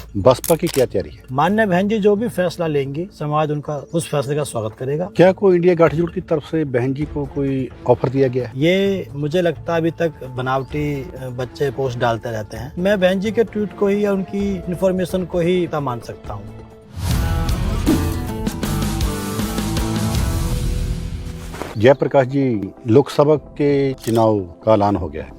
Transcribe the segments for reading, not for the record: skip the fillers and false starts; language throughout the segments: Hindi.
बसपा की क्या तैयारी है? माननीय बहन जी जो भी फैसला लेंगी समाज उनका उस फैसले का स्वागत करेगा। क्या कोई इंडिया गठजोड़ की तरफ से बहन जी को कोई ऑफर दिया गया है? ये मुझे लगता है अभी तक बनावटी बच्चे पोस्ट डालते रहते हैं। मैं बहन जी के ट्वीट को ही या उनकी इन्फॉर्मेशन को ही मान सकता हूँ। जयप्रकाश जी, लोकसभा के चुनाव का ऐलान हो गया है,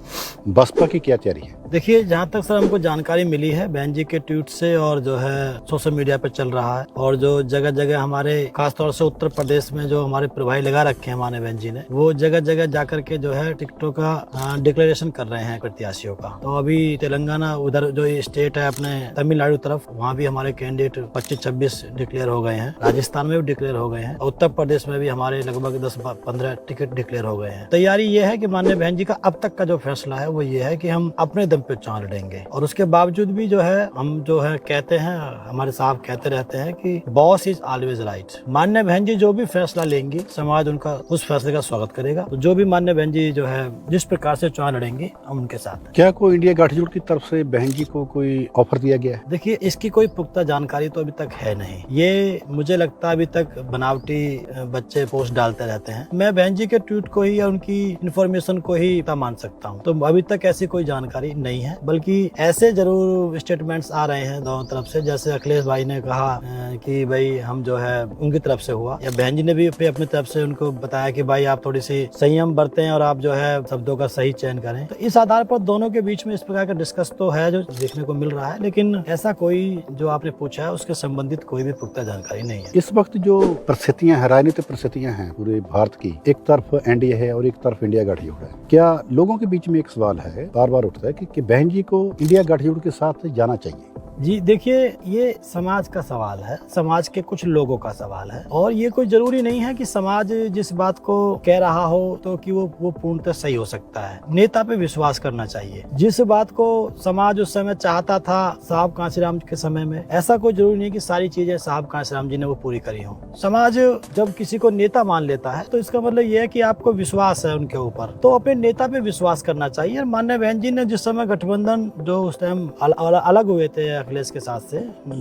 बसपा की क्या तैयारी है? देखिए, जहाँ तक सर हमको जानकारी मिली है बहन जी के ट्वीट से और जो है सोशल मीडिया पे चल रहा है, और जो जगह जगह हमारे खासतौर से उत्तर प्रदेश में जो हमारे प्रभारी लगा रखे हैं माननीय बहन जी ने, वो जगह जगह जाकर के जो है टिकटों का डिक्लेरेशन कर रहे हैं प्रत्याशियों का। तो अभी तेलंगाना उधर जो स्टेट है अपने तमिलनाडु तरफ, वहाँ भी हमारे कैंडिडेट 25-26 डिक्लेयर हो गए हैं। राजस्थान में भी डिक्लेयर हो गए हैं। उत्तर प्रदेश में भी हमारे लगभग 10-15 टिकट डिक्लेयर हो गए हैं। तैयारी ये है कि माननीय बहन जी का अब तक का जो फैसला है वो ये है कि हम अपने दम पे चुनाव लड़ेंगे, और उसके बावजूद भी जो है हम जो है कहते हैं, हमारे साहब कहते रहते हैं कि बॉस इज ऑलवेज राइट। माननीय बहन जी जो भी फैसला लेंगी समाज उनका उस फैसले का स्वागत करेगा। तो जो भी माननीय बहन जी जो है जिस प्रकार से चुनाव लड़ेंगे हम उनके साथ। क्या कोई इंडिया गठजोड़ की तरफ से बहन जी को कोई ऑफर दिया गया है? देखिए, इसकी कोई पुख्ता जानकारी तो अभी तक है नहीं। ये मुझे लगता है अभी तक बनावटी बच्चे पोस्ट डालते रहते हैं। मैं बहन जी के ट्वीट को ही या उनकी इन्फॉर्मेशन को ही मान सकता हूँ। तो अभी तक ऐसी कोई जानकारी नहीं है, बल्कि ऐसे जरूर स्टेटमेंट्स आ रहे हैं दोनों तरफ से। जैसे अखिलेश भाई ने कहा कि भाई हम जो है उनकी तरफ से हुआ, या बहन जी ने भी अपनी तरफ से उनको बताया कि भाई आप थोड़ी सी संयम बरतें और आप जो है शब्दों का सही चयन करें। तो इस आधार पर दोनों के बीच में इस प्रकार का डिस्कस तो है जो देखने को मिल रहा है, लेकिन ऐसा कोई जो आपने पूछा है उसके संबंधित कोई भी पुख्ता जानकारी नहीं है। इस वक्त जो परिस्थितियां हैं, राजनीतिक परिस्थितियां हैं पूरे भारत की, एक तरफ एनडीए है और एक तरफ इंडिया गठजोड़ है। क्या लोगों के बीच में एक सवाल है, बार बार उठता है कि बहन जी को इंडिया गठजोड़ के साथ जाना चाहिए? जी देखिए, ये समाज का सवाल है, समाज के कुछ लोगों का सवाल है, और ये कोई जरूरी नहीं है कि समाज जिस बात को कह रहा हो तो कि वो पूर्णतः सही हो सकता है। नेता पे विश्वास करना चाहिए। जिस बात को समाज उस समय चाहता था साहब कांशीराम के समय में, ऐसा कोई जरूरी नहीं कि सारी चीजें साहब कांशीराम जी ने वो पूरी करी हो। समाज जब किसी को नेता मान लेता है तो इसका मतलब ये है कि आपको विश्वास है उनके ऊपर, तो अपने नेता पे विश्वास करना चाहिए। और माननीय बहन जी ने जिस समय गठबंधन जो उस टाइम अलग हुए थे अखिलेश के साथ से,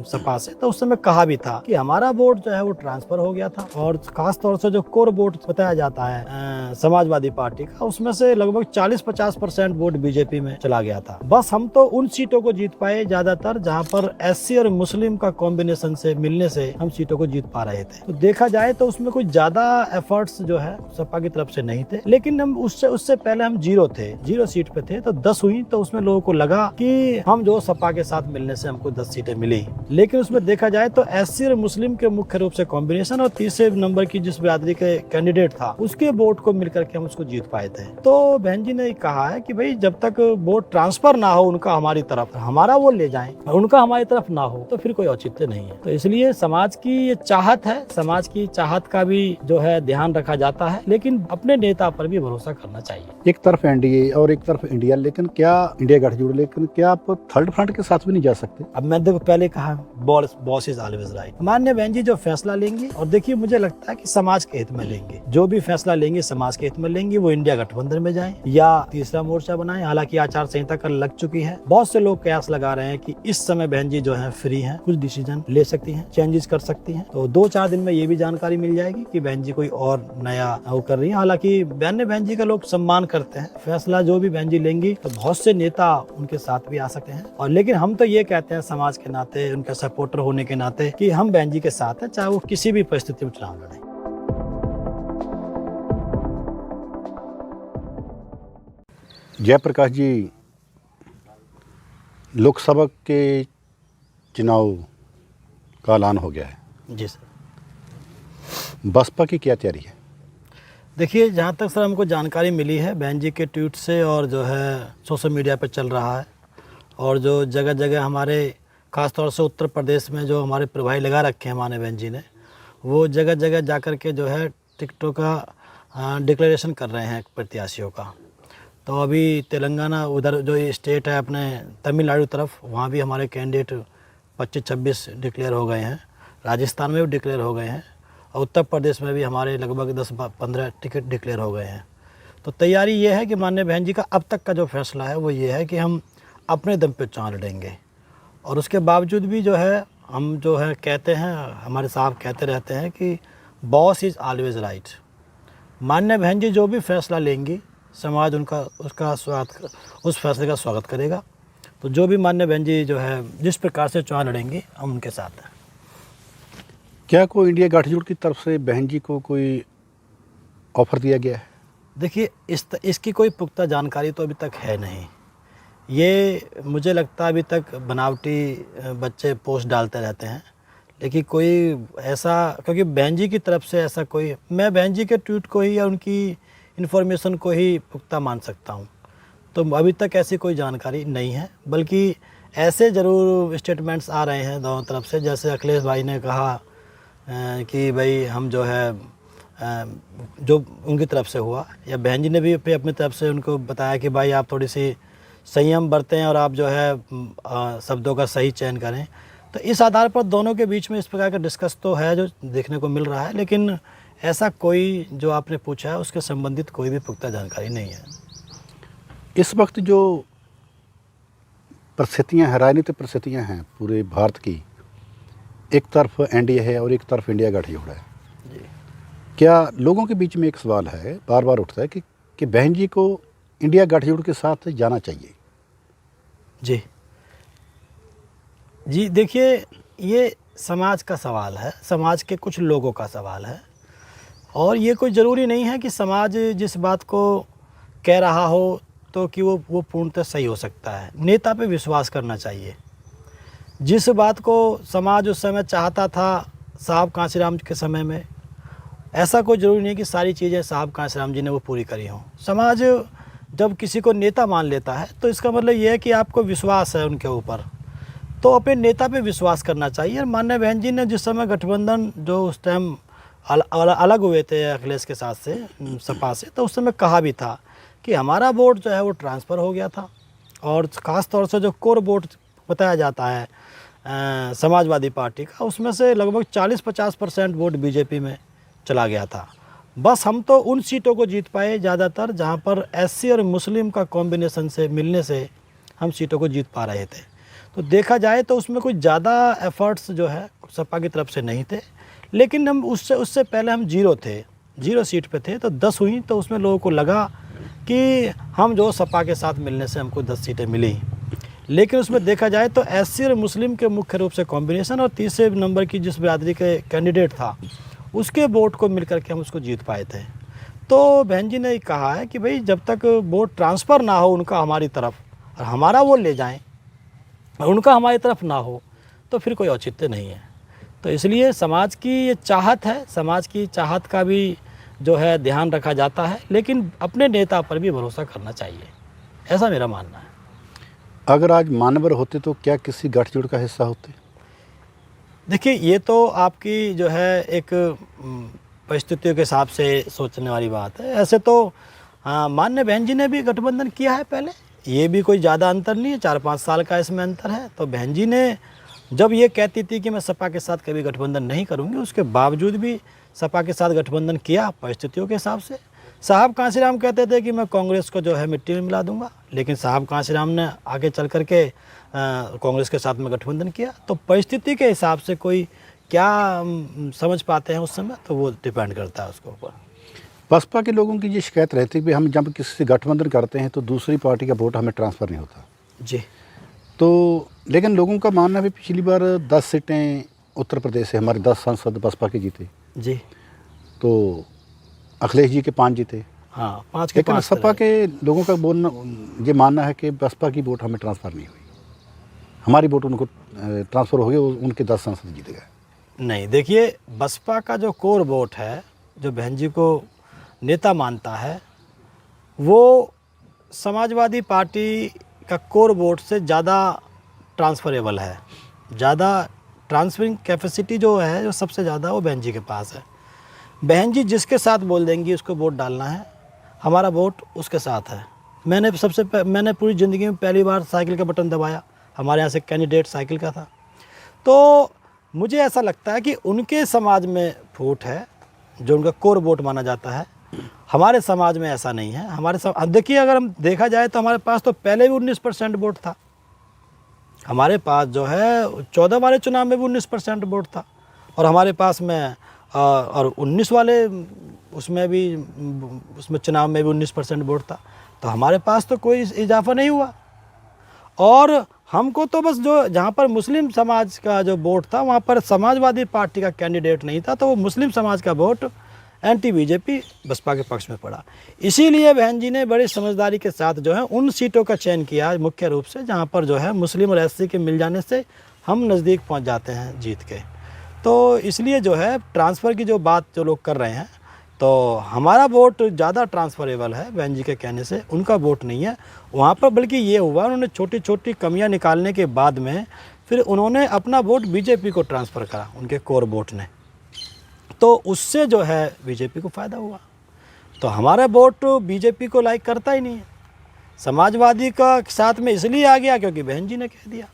सपा से, तो उस समय कहा भी था कि हमारा वोट जो है वो ट्रांसफर हो गया था, और खास तौर से जो कोर वोट बताया जाता है समाजवादी पार्टी का, उसमें से लगभग 40-50% वोट बीजेपी में चला गया था। बस हम तो उन सीटों को जीत पाए ज्यादातर जहां पर एससी और मुस्लिम का कॉम्बिनेशन से मिलने से हम सीटों को जीत पा रहे थे। तो देखा जाए तो उसमें कोई ज्यादा एफर्ट्स जो है सपा की तरफ से नहीं थे, लेकिन हम उससे पहले हम जीरो सीट पे थे। तो 10 हुई तो उसमें लोगों को लगा कि हम जो सपा के साथ मिलने से हमको 10 सीटें मिली, लेकिन उसमें देखा जाए तो एससी और मुस्लिम के मुख्य रूप से कॉम्बिनेशन और तीसरे नंबर की जिस बिरादरी के कैंडिडेट था उसके वोट को मिलकर के हम उसको जीत पाए थे। तो बहन जी ने कहा है कि भाई जब तक वोट ट्रांसफर ना हो उनका हमारी तरफ, हमारा वो ले जाएं, उनका हमारी तरफ ना हो, तो फिर कोई औचित्य नहीं है। तो इसलिए समाज की ये चाहत है, समाज की चाहत का भी जो है ध्यान रखा जाता है, लेकिन अपने नेता पर भी भरोसा करना चाहिए। एक तरफ एनडीए और एक तरफ इंडिया, लेकिन क्या इंडिया गठजोड़, लेकिन क्या आप थर्ड फ्रंट के साथ भी नहीं जा सकते? अब मैं देखो पहले कहा बॉस इज ऑलवेज राइट। माननीय बहन जी जो फैसला लेंगे, और देखिए मुझे लगता है कि समाज के हित में लेंगे, जो भी फैसला लेंगे समाज के हित में लेंगे। वो इंडिया गठबंधन में जाएं या तीसरा मोर्चा बनाएं। हालांकि आचार संहिता कल लग चुकी है, बहुत से लोग कयास लगा रहे हैं कि इस समय बहन जी जो है फ्री हैं, कुछ डिसीजन ले सकती हैं, चेंजेस कर सकती हैं। तो 2-4 दिन में ये भी जानकारी मिल जाएगी कि बहन जी कोई और नया वो कर रही है। हालांकि बहन जी का लोग सम्मान करते हैं, फैसला जो भी बहन जी लेंगी तो बहुत से नेता उनके साथ भी आ सकते हैं। और लेकिन हम तो ये कहते हैं समाज के नाते, उनका सपोर्टर होने के नाते, कि हम बहन जी के साथ हैं, चाहे वो किसी भी परिस्थिति में चुनाव लड़े। जयप्रकाश जी, लोकसभा के चुनाव का ऐलान हो गया है, जी सर। बसपा की क्या तैयारी है? देखिए, जहाँ तक सर हमको जानकारी मिली है बहन जी के ट्वीट से और जो है सोशल मीडिया पर चल रहा है, और जो जगह जगह हमारे खासतौर से उत्तर प्रदेश में जो हमारे प्रभारी लगा रखे हैं माननीय बहन जी ने, वो जगह जगह जाकर के जो है टिकटों का डिक्लेरेशन कर रहे हैं प्रत्याशियों का। तो अभी तेलंगाना उधर जो स्टेट है अपने तमिलनाडु तरफ, वहाँ भी हमारे कैंडिडेट 25-26 डिक्लेयर हो गए हैं। राजस्थान में भी डिक्लेयर हो गए हैं, और उत्तर प्रदेश में भी हमारे लगभग 10-15 टिकट डिक्लेयर हो गए हैं। तो तैयारी ये है कि माननीय बहन जी का अब तक का जो फैसला है वो ये है कि हम अपने दम पे चुनाव लड़ेंगे, और उसके बावजूद भी जो है हम जो है कहते हैं, हमारे साहब कहते रहते हैं कि बॉस इज़ ऑलवेज राइट। मान्य बहन जी जो भी फैसला लेंगी समाज उस फैसले का स्वागत करेगा। तो जो भी मान्य बहन जी जो है जिस प्रकार से चुनाव लड़ेंगी हम उनके साथ हैं। क्या कोई इंडिया गठजोड़ की तरफ से बहन जी को कोई ऑफर दिया गया है? देखिए इसकी कोई पुख्ता जानकारी तो अभी तक है नहीं। ये मुझे लगता है अभी तक बनावटी बच्चे पोस्ट डालते रहते हैं, लेकिन कोई ऐसा, क्योंकि बहन जी की तरफ से ऐसा कोई, मैं बहन जी के ट्वीट को ही या उनकी इन्फॉर्मेशन को ही पुख्ता मान सकता हूँ। तो अभी तक ऐसी कोई जानकारी नहीं है, बल्कि ऐसे ज़रूर स्टेटमेंट्स आ रहे हैं दोनों तरफ से। जैसे अखिलेश भाई ने कहा कि भाई हम जो है जो उनकी तरफ से हुआ, या बहन जी ने भी अपनी तरफ से उनको बताया कि भाई आप थोड़ी सी संयम बरतें और आप जो है शब्दों का सही चयन करें। तो इस आधार पर दोनों के बीच में इस प्रकार का डिस्कस तो है जो देखने को मिल रहा है, लेकिन ऐसा कोई जो आपने पूछा है उसके संबंधित कोई भी पुख्ता जानकारी नहीं है। इस वक्त जो परिस्थितियाँ हैं, राजनीतिक परिस्थितियाँ हैं पूरे भारत की, एक तरफ एनडीए है और एक तरफ इंडिया गठजोड़ है। जी क्या लोगों के बीच में एक सवाल है, बार बार उठता है कि बहन जी को इंडिया गठजोड़ के साथ जाना चाहिए? जी देखिए, ये समाज का सवाल है, समाज के कुछ लोगों का सवाल है। और ये कोई ज़रूरी नहीं है कि समाज जिस बात को कह रहा हो तो कि वो पूर्णतः सही हो सकता है। नेता पे विश्वास करना चाहिए। जिस बात को समाज उस समय चाहता था साहब कांशीराम के समय में, ऐसा कोई ज़रूरी नहीं कि सारी चीज़ें साहब कांशीराम जी ने वो पूरी करी हों। समाज जब किसी को नेता मान लेता है तो इसका मतलब ये है कि आपको विश्वास है उनके ऊपर, तो अपने नेता पे विश्वास करना चाहिए। और मान्य बहन जी ने जिस समय गठबंधन जो उस टाइम अलग हुए थे अखिलेश के साथ से, सपा से, तो उस समय कहा भी था कि हमारा वोट जो है वो ट्रांसफ़र हो गया था। और ख़ास तौर से जो कोर वोट बताया जाता है समाजवादी पार्टी का, उसमें से लगभग 40-50% वोट बीजेपी में चला गया था। बस हम तो उन सीटों को जीत पाए ज़्यादातर जहाँ पर एससी और मुस्लिम का कॉम्बिनेशन से मिलने से हम सीटों को जीत पा रहे थे। तो देखा जाए तो उसमें कोई ज़्यादा एफर्ट्स जो है सपा की तरफ से नहीं थे, लेकिन हम उससे पहले हम जीरो सीट पे थे। तो 10 हुई तो उसमें लोगों को लगा कि हम जो सपा के साथ मिलने से हमको 10 सीटें मिली। लेकिन उसमें देखा जाए तो एससी और मुस्लिम के मुख्य रूप से कॉम्बिनेशन और तीसरे नंबर की जिस बिरादरी के कैंडिडेट था उसके वोट को मिलकर के हम उसको जीत पाए थे। तो बहन जी ने कहा है कि भाई जब तक वोट ट्रांसफ़र ना हो उनका हमारी तरफ और हमारा वो ले जाएं और उनका हमारी तरफ ना हो तो फिर कोई औचित्य नहीं है। तो इसलिए समाज की ये चाहत है, समाज की चाहत का भी जो है ध्यान रखा जाता है, लेकिन अपने नेता पर भी भरोसा करना चाहिए, ऐसा मेरा मानना है। अगर आज मानवर होते तो क्या किसी गठजोड़ का हिस्सा होते? देखिए, ये तो आपकी जो है एक परिस्थितियों के हिसाब से सोचने वाली बात है। ऐसे तो मान्य बहन जी ने भी गठबंधन किया है पहले, ये भी कोई ज़्यादा अंतर नहीं है, 4-5 साल का इसमें अंतर है। तो बहन जी ने जब ये कहती थी कि मैं सपा के साथ कभी गठबंधन नहीं करूँगी, उसके बावजूद भी सपा के साथ गठबंधन किया परिस्थितियों के हिसाब से। साहब कांशीराम कहते थे कि मैं कांग्रेस को जो है मिट्टी में मिला दूंगा, लेकिन साहब कांशीराम ने आगे चल कर के कांग्रेस के साथ में गठबंधन किया। तो परिस्थिति के हिसाब से कोई क्या समझ पाते हैं उस समय, तो वो डिपेंड करता है उसके ऊपर। बसपा के लोगों की ये शिकायत रहती है कि हम जब किसी से गठबंधन करते हैं तो दूसरी पार्टी का वोट हमें ट्रांसफ़र नहीं होता जी। तो, लेकिन लोगों का मानना है पिछली बार 10 सीटें उत्तर प्रदेश से हमारे 10 सांसद बसपा के जीते जी। तो अखिलेश जी के 5 जीते। हाँ, 5 के लेकिन 5 सपा के लोगों का बोलना ये मानना है कि बसपा की वोट हमें ट्रांसफ़र नहीं हुई, हमारी वोट उनको ट्रांसफ़र हो गई, उनके 10 सांसद जीत गए। नहीं, देखिए, बसपा का जो कोर वोट है, जो बहन जी को नेता मानता है, वो समाजवादी पार्टी का कोर वोट से ज़्यादा ट्रांसफरेबल है। ज़्यादा ट्रांसफरिंग कैपेसिटी जो है जो सबसे ज़्यादा वो बहन जी के पास है। बहन जी जिसके साथ बोल देंगी उसको वोट डालना है, हमारा वोट उसके साथ है। मैंने पूरी ज़िंदगी में पहली बार साइकिल का बटन दबाया, हमारे यहाँ से कैंडिडेट साइकिल का था। तो मुझे ऐसा लगता है कि उनके समाज में वोट है जो उनका कोर वोट माना जाता है, हमारे समाज में ऐसा नहीं है। देखिए, अगर हम देखा जाए तो हमारे पास तो पहले भी 19% वोट था, हमारे पास जो है 14 वाले चुनाव में भी 19% वोट था, और हमारे पास में और 19 वाले उसमें चुनाव में भी 19% वोट था। तो हमारे पास तो कोई इजाफा नहीं हुआ। और हमको तो बस जो जहाँ पर मुस्लिम समाज का जो वोट था वहाँ पर समाजवादी पार्टी का कैंडिडेट नहीं था, तो वो मुस्लिम समाज का वोट एंटी बीजेपी बसपा के पक्ष में पड़ा। इसीलिए बहन जी ने बड़ी समझदारी के साथ जो है उन सीटों का चयन किया मुख्य रूप से जहाँ पर जो है मुस्लिम और एससी के मिल जाने से हम नज़दीक पहुँच जाते हैं जीत के। तो इसलिए जो है ट्रांसफ़र की जो बात जो लोग कर रहे हैं, तो हमारा वोट ज़्यादा ट्रांसफरेबल है बहन जी के कहने से, उनका वोट नहीं है वहाँ पर। बल्कि ये हुआ उन्होंने छोटी छोटी कमियां निकालने के बाद में फिर उन्होंने अपना वोट बीजेपी को ट्रांसफ़र करा, उनके कोर वोट ने, तो उससे जो है बीजेपी को फ़ायदा हुआ। तो हमारा वोट बीजेपी को लाइक करता ही नहीं है, समाजवादी का साथ में इसलिए आ गया क्योंकि बहन जी ने कह दिया।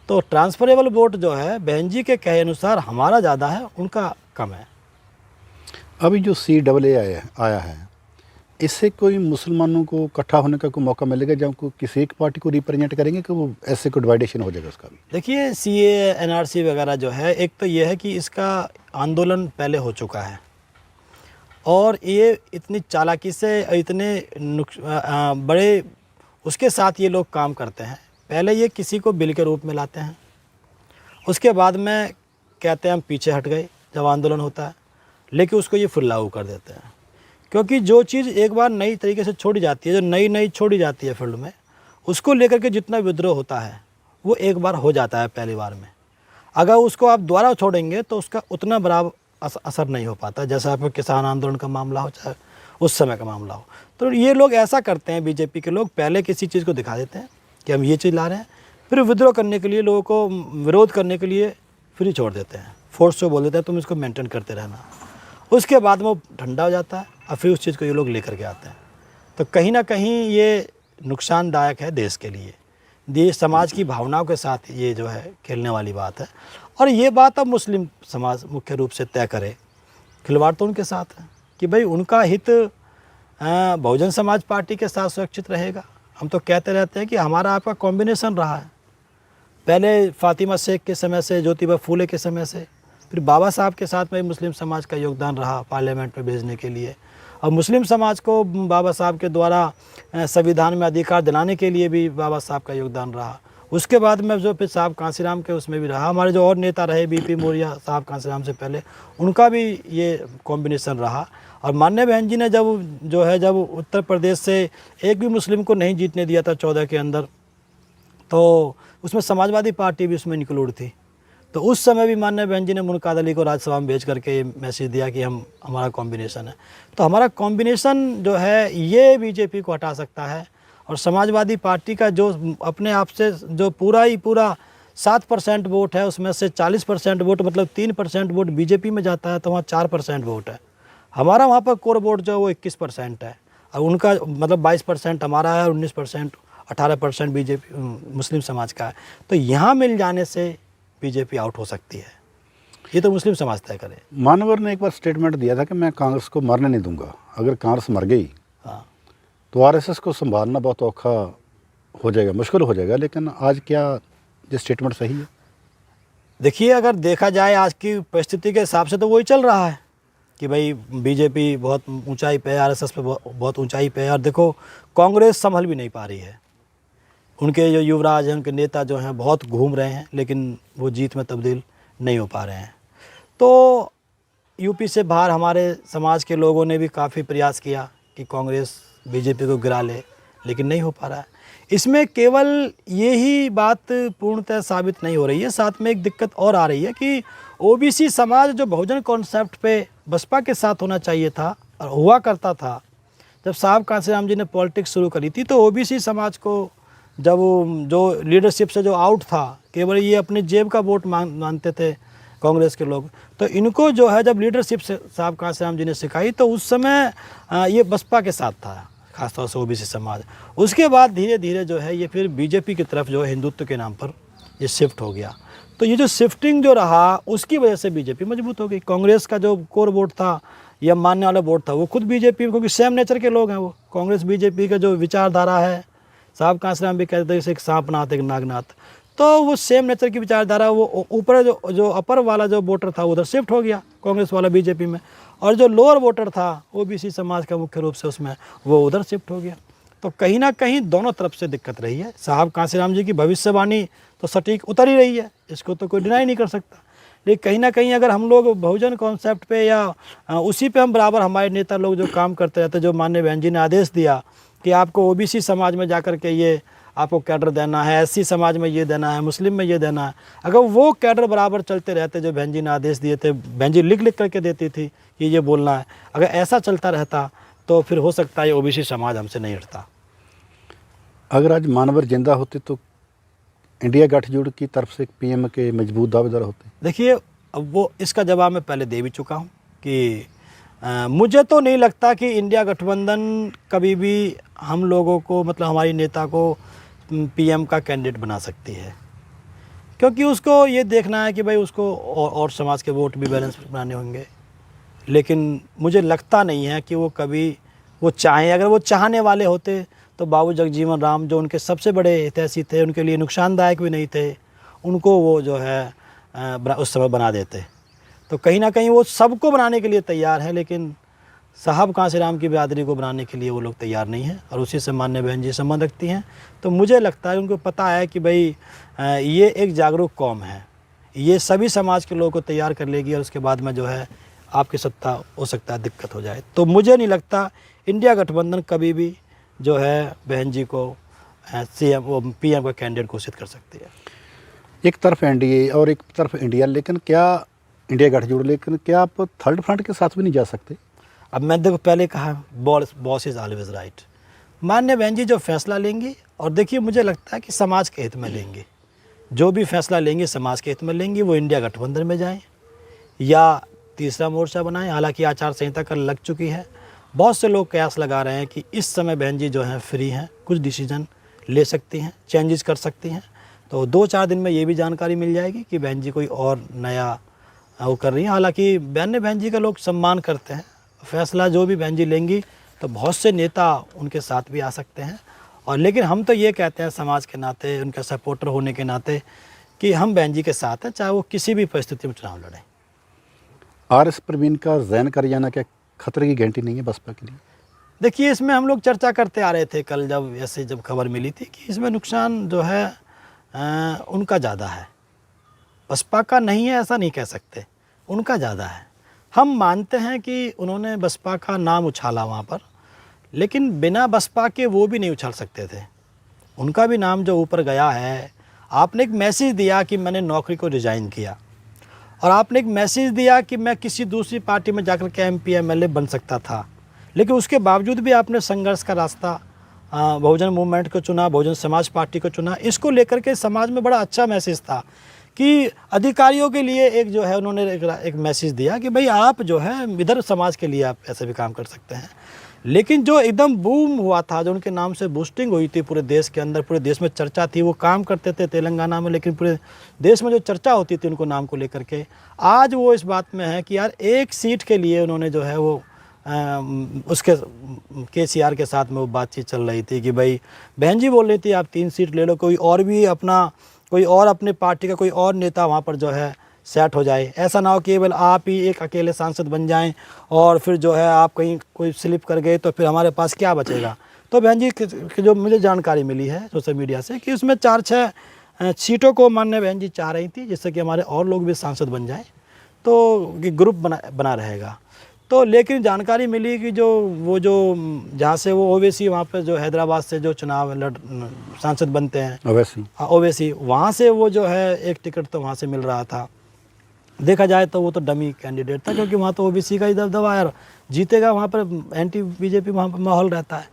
तो ट्रांसफरेबल वोट जो है बहन जी के कहे अनुसार हमारा ज़्यादा है, उनका कम है। अभी जो CAA आया है, इससे कोई मुसलमानों को इकट्ठा होने का कोई मौका मिलेगा जब को किसी एक पार्टी को रिप्रेजेंट करेंगे कि वो ऐसे कोई डिवाइडेशन हो जाएगा उसका भी? देखिए CAA NRC वगैरह जो है, एक तो ये है कि इसका आंदोलन पहले हो चुका है और ये इतनी चालाकी से इतने बड़े उसके साथ ये लोग काम करते हैं। पहले ये किसी को बिल के रूप में लाते हैं, उसके बाद में कहते हैं हम पीछे हट गए जब आंदोलन होता है, लेकिन उसको ये फिर लागू कर देते हैं। क्योंकि जो चीज़ एक बार नई तरीके से छोड़ी जाती है, जो नई छोड़ी जाती है फील्ड में, उसको लेकर के जितना विद्रोह होता है वो एक बार हो जाता है पहली बार में। अगर उसको आप दोबारा छोड़ेंगे तो उसका उतना बड़ा असर नहीं हो पाता, जैसा आपको किसान आंदोलन का मामला हो चाहे उस समय का मामला हो। तो ये लोग ऐसा करते हैं, बीजेपी के लोग पहले किसी चीज़ को दिखा देते हैं कि हम ये चीज़ ला रहे हैं, फिर विद्रोह करने के लिए, लोगों को विरोध करने के लिए फिर ही छोड़ देते हैं, फोर्स से बोल देते हैं तुम इसको मेंटेन करते रहना। उसके बाद में वो ठंडा हो जाता है और फिर उस चीज़ को ये लोग लेकर के आते हैं। तो कहीं ना कहीं ये नुकसानदायक है देश के लिए, देश समाज की भावनाओं के साथ ये जो है खेलने वाली बात है। और ये बात अब मुस्लिम समाज मुख्य रूप से तय करे, खिलवाड़ तो उनके साथ है कि भाई उनका हित बहुजन समाज पार्टी के साथ सुरक्षित रहेगा। हम तो कहते रहते हैं कि हमारा आपका कॉम्बिनेशन रहा है, पहले फातिमा शेख के समय से, ज्योतिबा फूले के समय से, फिर बाबा साहब के साथ में मुस्लिम समाज का योगदान रहा पार्लियामेंट में भेजने के लिए, और मुस्लिम समाज को बाबा साहब के द्वारा संविधान में अधिकार दिलाने के लिए भी बाबा साहब का योगदान रहा। उसके बाद में जो फिर साहब कांसीराम के उसमें भी रहा, हमारे जो और नेता रहे BP मौर्य साहब कांसीराम से पहले, उनका भी ये कॉम्बिनेशन रहा। और माननीय बहन जी ने जब उत्तर प्रदेश से एक भी मुस्लिम को नहीं जीतने दिया था 14 के अंदर, तो उसमें समाजवादी पार्टी भी उसमें इंक्लूड थी। तो उस समय भी माननीय बहन जी ने मुनकाद अली को राज्यसभा में भेज करके मैसेज दिया कि हमारा कॉम्बिनेशन है। तो हमारा कॉम्बिनेशन जो है ये बीजेपी को हटा सकता है, और समाजवादी पार्टी का जो अपने आप से जो पूरा 7% वोट है, उसमें से 40% वोट मतलब 3% वोट बीजेपी में जाता है, तो वहाँ 4% वोट है। हमारा वहाँ पर कोर वोट जो है वो 21% है, और उनका मतलब 22% हमारा है और 19% 18% बीजेपी मुस्लिम समाज का है। तो यहाँ मिल जाने से बीजेपी आउट हो सकती है, ये तो मुस्लिम समाज तय करे। मानवर ने एक बार स्टेटमेंट दिया था कि मैं कांग्रेस को मरने नहीं दूंगा, अगर कांग्रेस मर गई हाँ, तो RSS को संभालना बहुत औखा हो जाएगा, मुश्किल हो जाएगा। लेकिन आज क्या ये स्टेटमेंट सही है? देखिए अगर देखा जाए आज की परिस्थिति के हिसाब से तो वही चल रहा है कि भाई बीजेपी बहुत ऊंचाई पे है, RSS पे बहुत ऊंचाई पे है, और देखो कांग्रेस संभल भी नहीं पा रही है। उनके जो युवराज हैं, उनके नेता जो हैं बहुत घूम रहे हैं, लेकिन वो जीत में तब्दील नहीं हो पा रहे हैं। तो यूपी से बाहर हमारे समाज के लोगों ने भी काफ़ी प्रयास किया कि कांग्रेस बीजेपी को गिरा ले, लेकिन नहीं हो पा रहा है। इसमें केवल यही बात पूर्णतः साबित नहीं हो रही है, साथ में एक दिक्कत और आ रही है कि OBC समाज जो बहुजन कॉन्सेप्ट पे बसपा के साथ होना चाहिए था और हुआ करता था, जब साहब कांसीराम जी ने पॉलिटिक्स शुरू करी थी, तो OBC समाज को जब जो लीडरशिप से जो आउट था, केवल ये अपने जेब का वोट मानते थे कांग्रेस के लोग, तो इनको जो है जब लीडरशिप से साहब कांसीराम जी ने सिखाई, तो उस समय ये बसपा के साथ था, खासतौर से OBC समाज। उसके बाद धीरे धीरे जो है ये फिर बीजेपी की तरफ जो है हिंदुत्व के नाम पर ये शिफ्ट हो गया। तो ये जो शिफ्टिंग जो रहा उसकी वजह से बीजेपी मजबूत हो गई। कांग्रेस का जो कोर वोट था या मानने वाला वोट था वो खुद बीजेपी, क्योंकि सेम नेचर के लोग हैं वो। कांग्रेस बीजेपी का जो विचारधारा है, साहब कांसीराम भी कहते थे एक सांपनाथ एक नागनाथ, तो वो सेम नेचर की विचारधारा वो ऊपर जो अपर वाला जो वोटर था उधर शिफ्ट हो गया कांग्रेस वाला बीजेपी में, और जो लोअर वोटर था ओबीसी समाज का मुख्य रूप से उसमें वो उधर शिफ्ट हो गया। तो कहीं ना कहीं दोनों तरफ से दिक्कत रही है। साहब कांसीराम जी की भविष्यवाणी तो सटीक उतर ही रही है, इसको तो कोई डिनाई नहीं कर सकता। लेकिन कहीं ना कहीं अगर हम लोग बहुजन कॉन्सेप्ट पे या उसी पे हम बराबर हमारे नेता लोग जो काम करते रहते, जो माननीय बहन जी ने आदेश दिया कि आपको ओबीसी समाज में जाकर के ये आपको कैडर देना है, एससी समाज में ये देना है, मुस्लिम में ये देना है, अगर वो कैडर बराबर चलते रहते जो बहन जी ने आदेश दिए थे, बहन जी लिख करके देती थी कि ये बोलना है, अगर ऐसा चलता रहता तो फिर हो सकता है ये ओबीसी समाज हमसे नहीं हटता। अगर आज मानवर जिंदा होते तो इंडिया गठजोड़ की तरफ से पीएम के मजबूत दावेदार होते? देखिए, अब वो इसका जवाब मैं पहले दे भी चुका हूँ कि मुझे तो नहीं लगता कि इंडिया गठबंधन कभी भी हम लोगों को, मतलब हमारी नेता को पीएम का कैंडिडेट बना सकती है, क्योंकि उसको ये देखना है कि भाई उसको और समाज के वोट भी बैलेंस बनाने होंगे। लेकिन मुझे लगता नहीं है कि वो कभी वो चाहें। अगर वो चाहने वाले होते तो बाबू जगजीवन राम जो उनके सबसे बड़े हितैषी थे, उनके लिए नुकसानदायक भी नहीं थे, उनको वो जो है उस समय बना देते। तो कहीं ना कहीं वो सबको बनाने के लिए तैयार है, लेकिन साहब कांसीराम की बिरादरी को बनाने के लिए वो लोग तैयार नहीं हैं, और उसी से माननीय बहन जी संबंध रखती हैं। तो मुझे लगता है उनको पता है कि भाई ये एक जागरूक कौम है, ये सभी समाज के लोगों को तैयार कर लेगी, और उसके बाद में जो है आपकी सत्ता हो सकता है दिक्कत हो जाए। तो मुझे नहीं लगता इंडिया गठबंधन कभी भी जो है बहन जी को सीएम पीएम का कैंडिडेट घोषित कर सकती है। एक तरफ एनडीए और एक तरफ इंडिया, लेकिन क्या इंडिया गठजोड़, लेकिन क्या आप थर्ड फ्रंट के साथ भी नहीं जा सकते? अब मैं देखो पहले कहा, बॉस इज़ ऑलवेज राइट। माननीय बहन जी जो फैसला लेंगी, और देखिए मुझे लगता है कि समाज के हित में लेंगे, जो भी फैसला लेंगे समाज के हित में लेंगी। वो इंडिया गठबंधन में जाएं या तीसरा मोर्चा बनाएं। हालांकि आचार संहिता कल लग चुकी है, बहुत से लोग कयास लगा रहे हैं कि इस समय बहन जी जो हैं फ्री हैं, कुछ डिसीजन ले सकती हैं, चेंजेस कर सकती हैं। तो 2-4 दिन में ये भी जानकारी मिल जाएगी कि बहन जी कोई और नया वो कर रही हैं। हालांकि बहन जी का लोग सम्मान करते हैं, फैसला जो भी बहन जी लेंगी तो बहुत से नेता उनके साथ भी आ सकते हैं। और लेकिन हम तो ये कहते हैं समाज के नाते, उनके सपोर्टर होने के नाते, कि हम बहन जी के साथ हैं, चाहे वो किसी भी परिस्थिति में चुनाव लड़ें। आरएस प्रवीण का रिजाइन कर जाना क्या खतरे की घंटी नहीं है बसपा के लिए? देखिए, इसमें हम लोग चर्चा करते आ रहे थे कल, जब खबर मिली थी कि इसमें नुकसान जो है उनका ज़्यादा है, बसपा का नहीं है ऐसा नहीं कह सकते, उनका ज़्यादा है। हम मानते हैं कि उन्होंने बसपा का नाम उछाला वहाँ पर, लेकिन बिना बसपा के वो भी नहीं उछाल सकते थे। उनका भी नाम जो ऊपर गया है, आपने एक मैसेज दिया कि मैंने नौकरी को रिज़ाइन किया, और आपने एक मैसेज दिया कि मैं किसी दूसरी पार्टी में जाकर के MP MLA बन सकता था, लेकिन उसके बावजूद भी आपने संघर्ष का रास्ता बहुजन मूवमेंट को चुना, बहुजन समाज पार्टी को चुना। इसको लेकर के समाज में बड़ा अच्छा मैसेज था कि अधिकारियों के लिए एक जो है उन्होंने एक मैसेज दिया कि भाई आप जो है इधर समाज के लिए आप ऐसे भी काम कर सकते हैं। लेकिन जो एकदम बूम हुआ था, जो उनके नाम से बूस्टिंग हुई थी पूरे देश के अंदर, पूरे देश में चर्चा थी, वो काम करते थे तेलंगाना में, लेकिन पूरे देश में जो चर्चा होती थी उनको नाम को लेकर के, आज वो इस बात में है कि यार एक सीट के लिए उन्होंने जो है वो उसके KCR के साथ में वो बातचीत चल रही थी कि भाई बहन जी बोल रही थी आप 3 सीट ले लो, कोई और अपने पार्टी का कोई और नेता वहाँ पर जो है सेट हो जाए, ऐसा ना हो केवल आप ही एक अकेले सांसद बन जाएं और फिर जो है आप कहीं कोई स्लिप कर गए तो फिर हमारे पास क्या बचेगा। तो बहन जी की जो मुझे जानकारी मिली है सोशल मीडिया से कि उसमें 4-6 सीटों को माननीय बहन जी चाह रही थी, जिससे कि हमारे और लोग भी सांसद बन जाएं, तो ग्रुप बना रहेगा। तो लेकिन जानकारी मिली कि जो जहाँ से वो ओवैसी वहाँ पे जो हैदराबाद से जो चुनाव सांसद बनते हैं ओवैसी, वहाँ से वो जो है एक टिकट तो वहाँ से मिल रहा था। देखा जाए तो वो तो डमी कैंडिडेट था, क्योंकि वहाँ तो ओबीसी का ही दबदबा है, जीतेगा वहाँ पर एंटी बीजेपी वहाँ पर माहौल रहता है।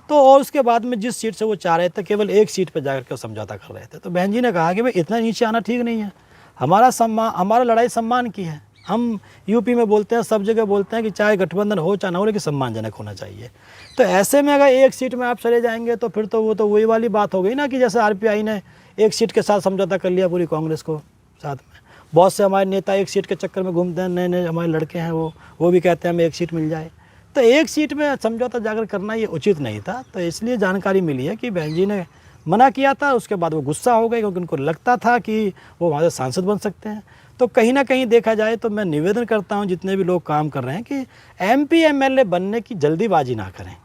तो और उसके बाद में जिस सीट से वो चाह रहे थे, केवल एक सीट पर जाकर के समझौता कर रहे थे। तो बहन जी ने कहा कि भाई इतना नीचे आना ठीक नहीं है, हमारा लड़ाई सम्मान की है। हम यूपी में बोलते हैं, सब जगह बोलते हैं कि चाहे गठबंधन हो चाहे ना हो, लेकिन सम्मानजनक होना चाहिए। तो ऐसे में अगर एक सीट में आप चले जाएंगे तो फिर तो वो तो वही वाली बात हो गई ना कि जैसे RPI ने एक सीट के साथ समझौता कर लिया पूरी कांग्रेस को साथ में। बहुत से हमारे नेता एक सीट के चक्कर में घूमते हैं, नए हमारे लड़के हैं वो भी कहते हैं हमें एक सीट मिल जाए। तो एक सीट में समझौता जाकर करना ये उचित नहीं था। तो इसलिए जानकारी मिली है कि बहन जी ने मना किया था, उसके बाद वो गुस्सा हो गए क्योंकि उनको लगता था कि वो वहाँ से सांसद बन सकते हैं। तो कहीं ना कहीं देखा जाए तो मैं निवेदन करता हूँ जितने भी लोग काम कर रहे हैं कि MP MLA बनने की जल्दीबाजी ना करें,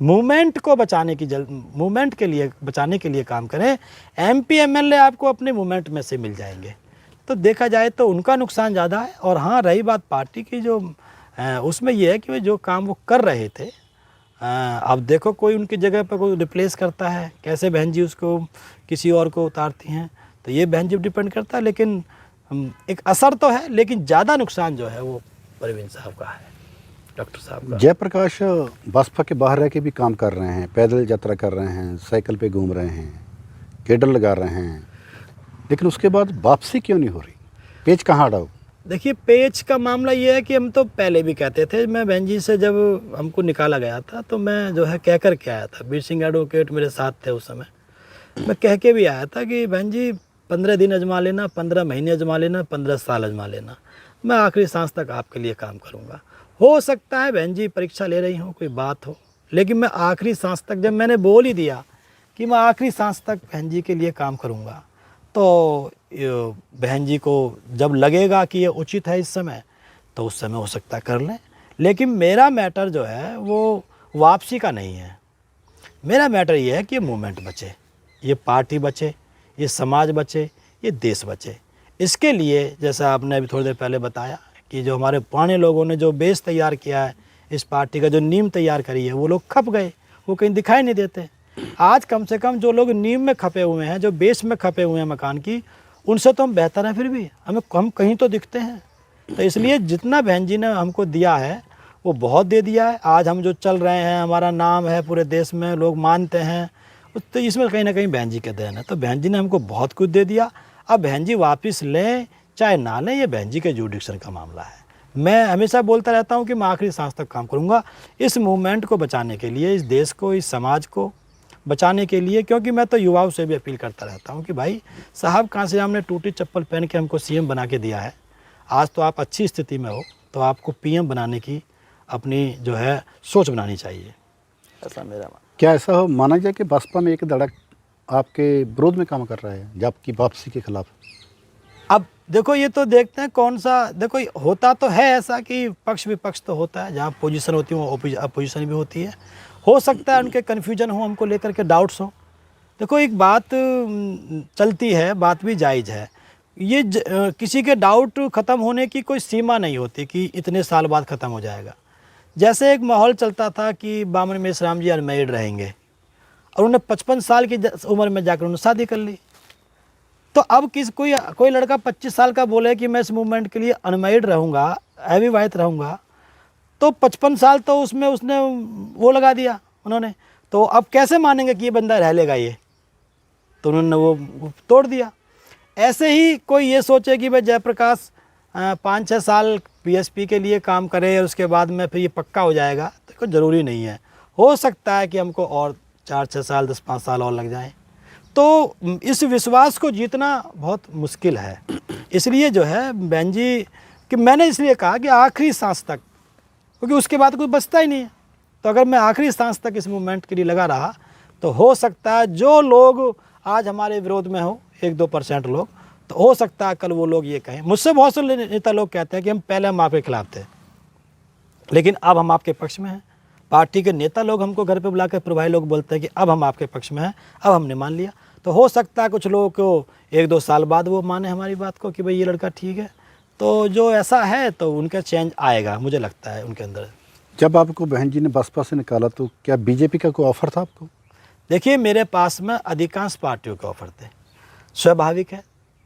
मूवमेंट को बचाने की मूवमेंट के लिए बचाने के लिए काम करें। MP MLA आपको अपने मूवमेंट में से मिल जाएंगे, तो देखा जाए तो उनका नुकसान ज़्यादा है। और हाँ, रही बात पार्टी की, जो उसमें ये है कि वे जो काम वो कर रहे थे, अब देखो कोई उनकी जगह पर कोई रिप्लेस करता है, कैसे बहन जी उसको किसी और को उतारती हैं, तो ये बहन जी डिपेंड करता है। लेकिन एक असर तो है, लेकिन ज़्यादा नुकसान जो है वो परवीन साहब का है, डॉक्टर साहब का। जयप्रकाश बसपा के बाहर रह के भी काम कर रहे हैं, पैदल यात्रा कर रहे हैं, साइकिल पे घूम रहे हैं, केडर लगा रहे हैं, लेकिन उसके बाद वापसी क्यों नहीं हो रही? पेच कहाँ अड़ा? देखिए, पेच का मामला ये है कि हम तो पहले भी कहते थे, मैं बहन जी से जब हमको निकाला गया था तो मैं जो है कह कर के आया था, वीर सिंह एडवोकेट मेरे साथ थे उस समय, मैं कह के भी आया था कि बहन जी 15 दिन अजमा लेना, 15 महीने अजमा लेना, 15 साल अजमा लेना, मैं आखिरी सांस तक आपके लिए काम करूँगा। हो सकता है बहन जी परीक्षा ले रही हो, कोई बात हो, लेकिन मैं आखिरी सांस तक, जब मैंने बोल ही दिया कि मैं आखिरी सांस तक बहन जी के लिए काम करूँगा, तो बहन जी को जब लगेगा कि ये उचित है इस समय, तो उस समय हो सकता है कर लें। लेकिन मेरा मैटर जो है वो वापसी का नहीं है, मेरा मैटर ये है कि ये मूवमेंट बचे, ये पार्टी बचे, ये समाज बचे, ये देश बचे। इसके लिए जैसा आपने अभी थोड़ी देर पहले बताया कि जो हमारे पुराने लोगों ने जो बेस तैयार किया है, इस पार्टी का जो नींव तैयार करी है, वो लोग खप गए, वो कहीं दिखाई नहीं देते। आज कम से कम जो लोग नींव में खपे हुए हैं, जो बेस में खपे हुए हैं मकान की, उनसे तो हम बेहतर हैं, फिर भी हम कहीं तो दिखते हैं। तो इसलिए जितना बहन जी ने हमको दिया है वो बहुत दे दिया है। आज हम जो चल रहे हैं, हमारा नाम है पूरे देश में, लोग मानते हैं, तो इसमें कहीं ना कहीं बहन जी के देन है। तो बहन जी ने हमको बहुत कुछ दे दिया। अब बहन जी वापस लें चाहे ना लें, ये बहन जी के जुडिक्शन का मामला है। मैं हमेशा बोलता रहता हूँ कि मैं आखिरी सांस तक काम करूँगा इस मूवमेंट को बचाने के लिए, इस देश को, इस समाज को बचाने के लिए। क्योंकि मैं तो युवाओं से भी अपील करता रहता हूँ कि भाई साहब, कांसीराम ने टूटी चप्पल पहन के हमको CM बना के दिया है, आज तो आप अच्छी स्थिति में हो, तो आपको PM बनाने की अपनी जो है सोच बनानी चाहिए, ऐसा मेरा मानना। क्या ऐसा हो माना जाए कि बसपा में एक धड़क आपके विरोध में काम कर रहा है, जब आपकी वापसी के खिलाफ? अब देखो, ये तो देखते हैं कौन सा, देखो होता तो है ऐसा कि पक्ष विपक्ष तो होता है, जहाँ पोजीशन होती है वहाँ अपोजिशन भी होती है। हो सकता है उनके कन्फ्यूजन हो, हमको लेकर के डाउट्स हो। देखो, एक बात चलती है, बात भी जायज़ है, ये किसी के डाउट ख़त्म होने की कोई सीमा नहीं होती कि इतने साल बाद ख़त्म हो जाएगा। जैसे एक माहौल चलता था कि बामन मेश्राम जी अनमैरिड रहेंगे, और उन्हें 55 साल की उम्र में जाकर उन्होंने शादी कर ली। तो अब कोई लड़का 25 साल का बोले कि मैं इस मूवमेंट के लिए अनमैरिड रहूँगा, अविवाहित रहूँगा, तो 55 साल तो उसमें उसने वो लगा दिया उन्होंने। तो अब कैसे मानेंगे कि ये बंदा रह लेगा ये? तो उन्होंने वो तोड़ दिया। ऐसे ही कोई ये सोचे कि भाई जयप्रकाश 5-6 साल PSP के लिए काम करे और उसके बाद में फिर ये पक्का हो जाएगा, तो कोई ज़रूरी नहीं है। हो सकता है कि हमको और 4-6 साल 10-5 साल और लग जाएं। तो इस विश्वास को जीतना बहुत मुश्किल है। इसलिए जो है बहन जी कि मैंने इसलिए कहा कि आखिरी सांस तक, क्योंकि उसके बाद कुछ बचता ही नहीं है। तो अगर मैं आखिरी सांस तक इस मूवमेंट के लिए लगा रहा, तो हो सकता है जो लोग आज हमारे विरोध में हो, 1-2% लोग, तो हो सकता है कल वो लोग ये कहें। मुझसे बहुत से नेता लोग कहते हैं कि पहले हम आपके खिलाफ थे, लेकिन अब हम आपके पक्ष में हैं। पार्टी के नेता लोग हमको घर पे बुलाकर प्रभारी लोग बोलते हैं कि अब हम आपके पक्ष में हैं, अब हमने मान लिया। तो हो सकता है कुछ लोगों को 1-2 साल बाद वो माने हमारी बात को कि भाई ये लड़का ठीक है। तो जो ऐसा है तो उनका चेंज आएगा, मुझे लगता है उनके अंदर। जब आपको बहन जी ने बसपा से निकाला तो क्या BJP का कोई ऑफर था आपको? देखिए, मेरे पास में अधिकांश पार्टियों के ऑफर थे, स्वाभाविक है,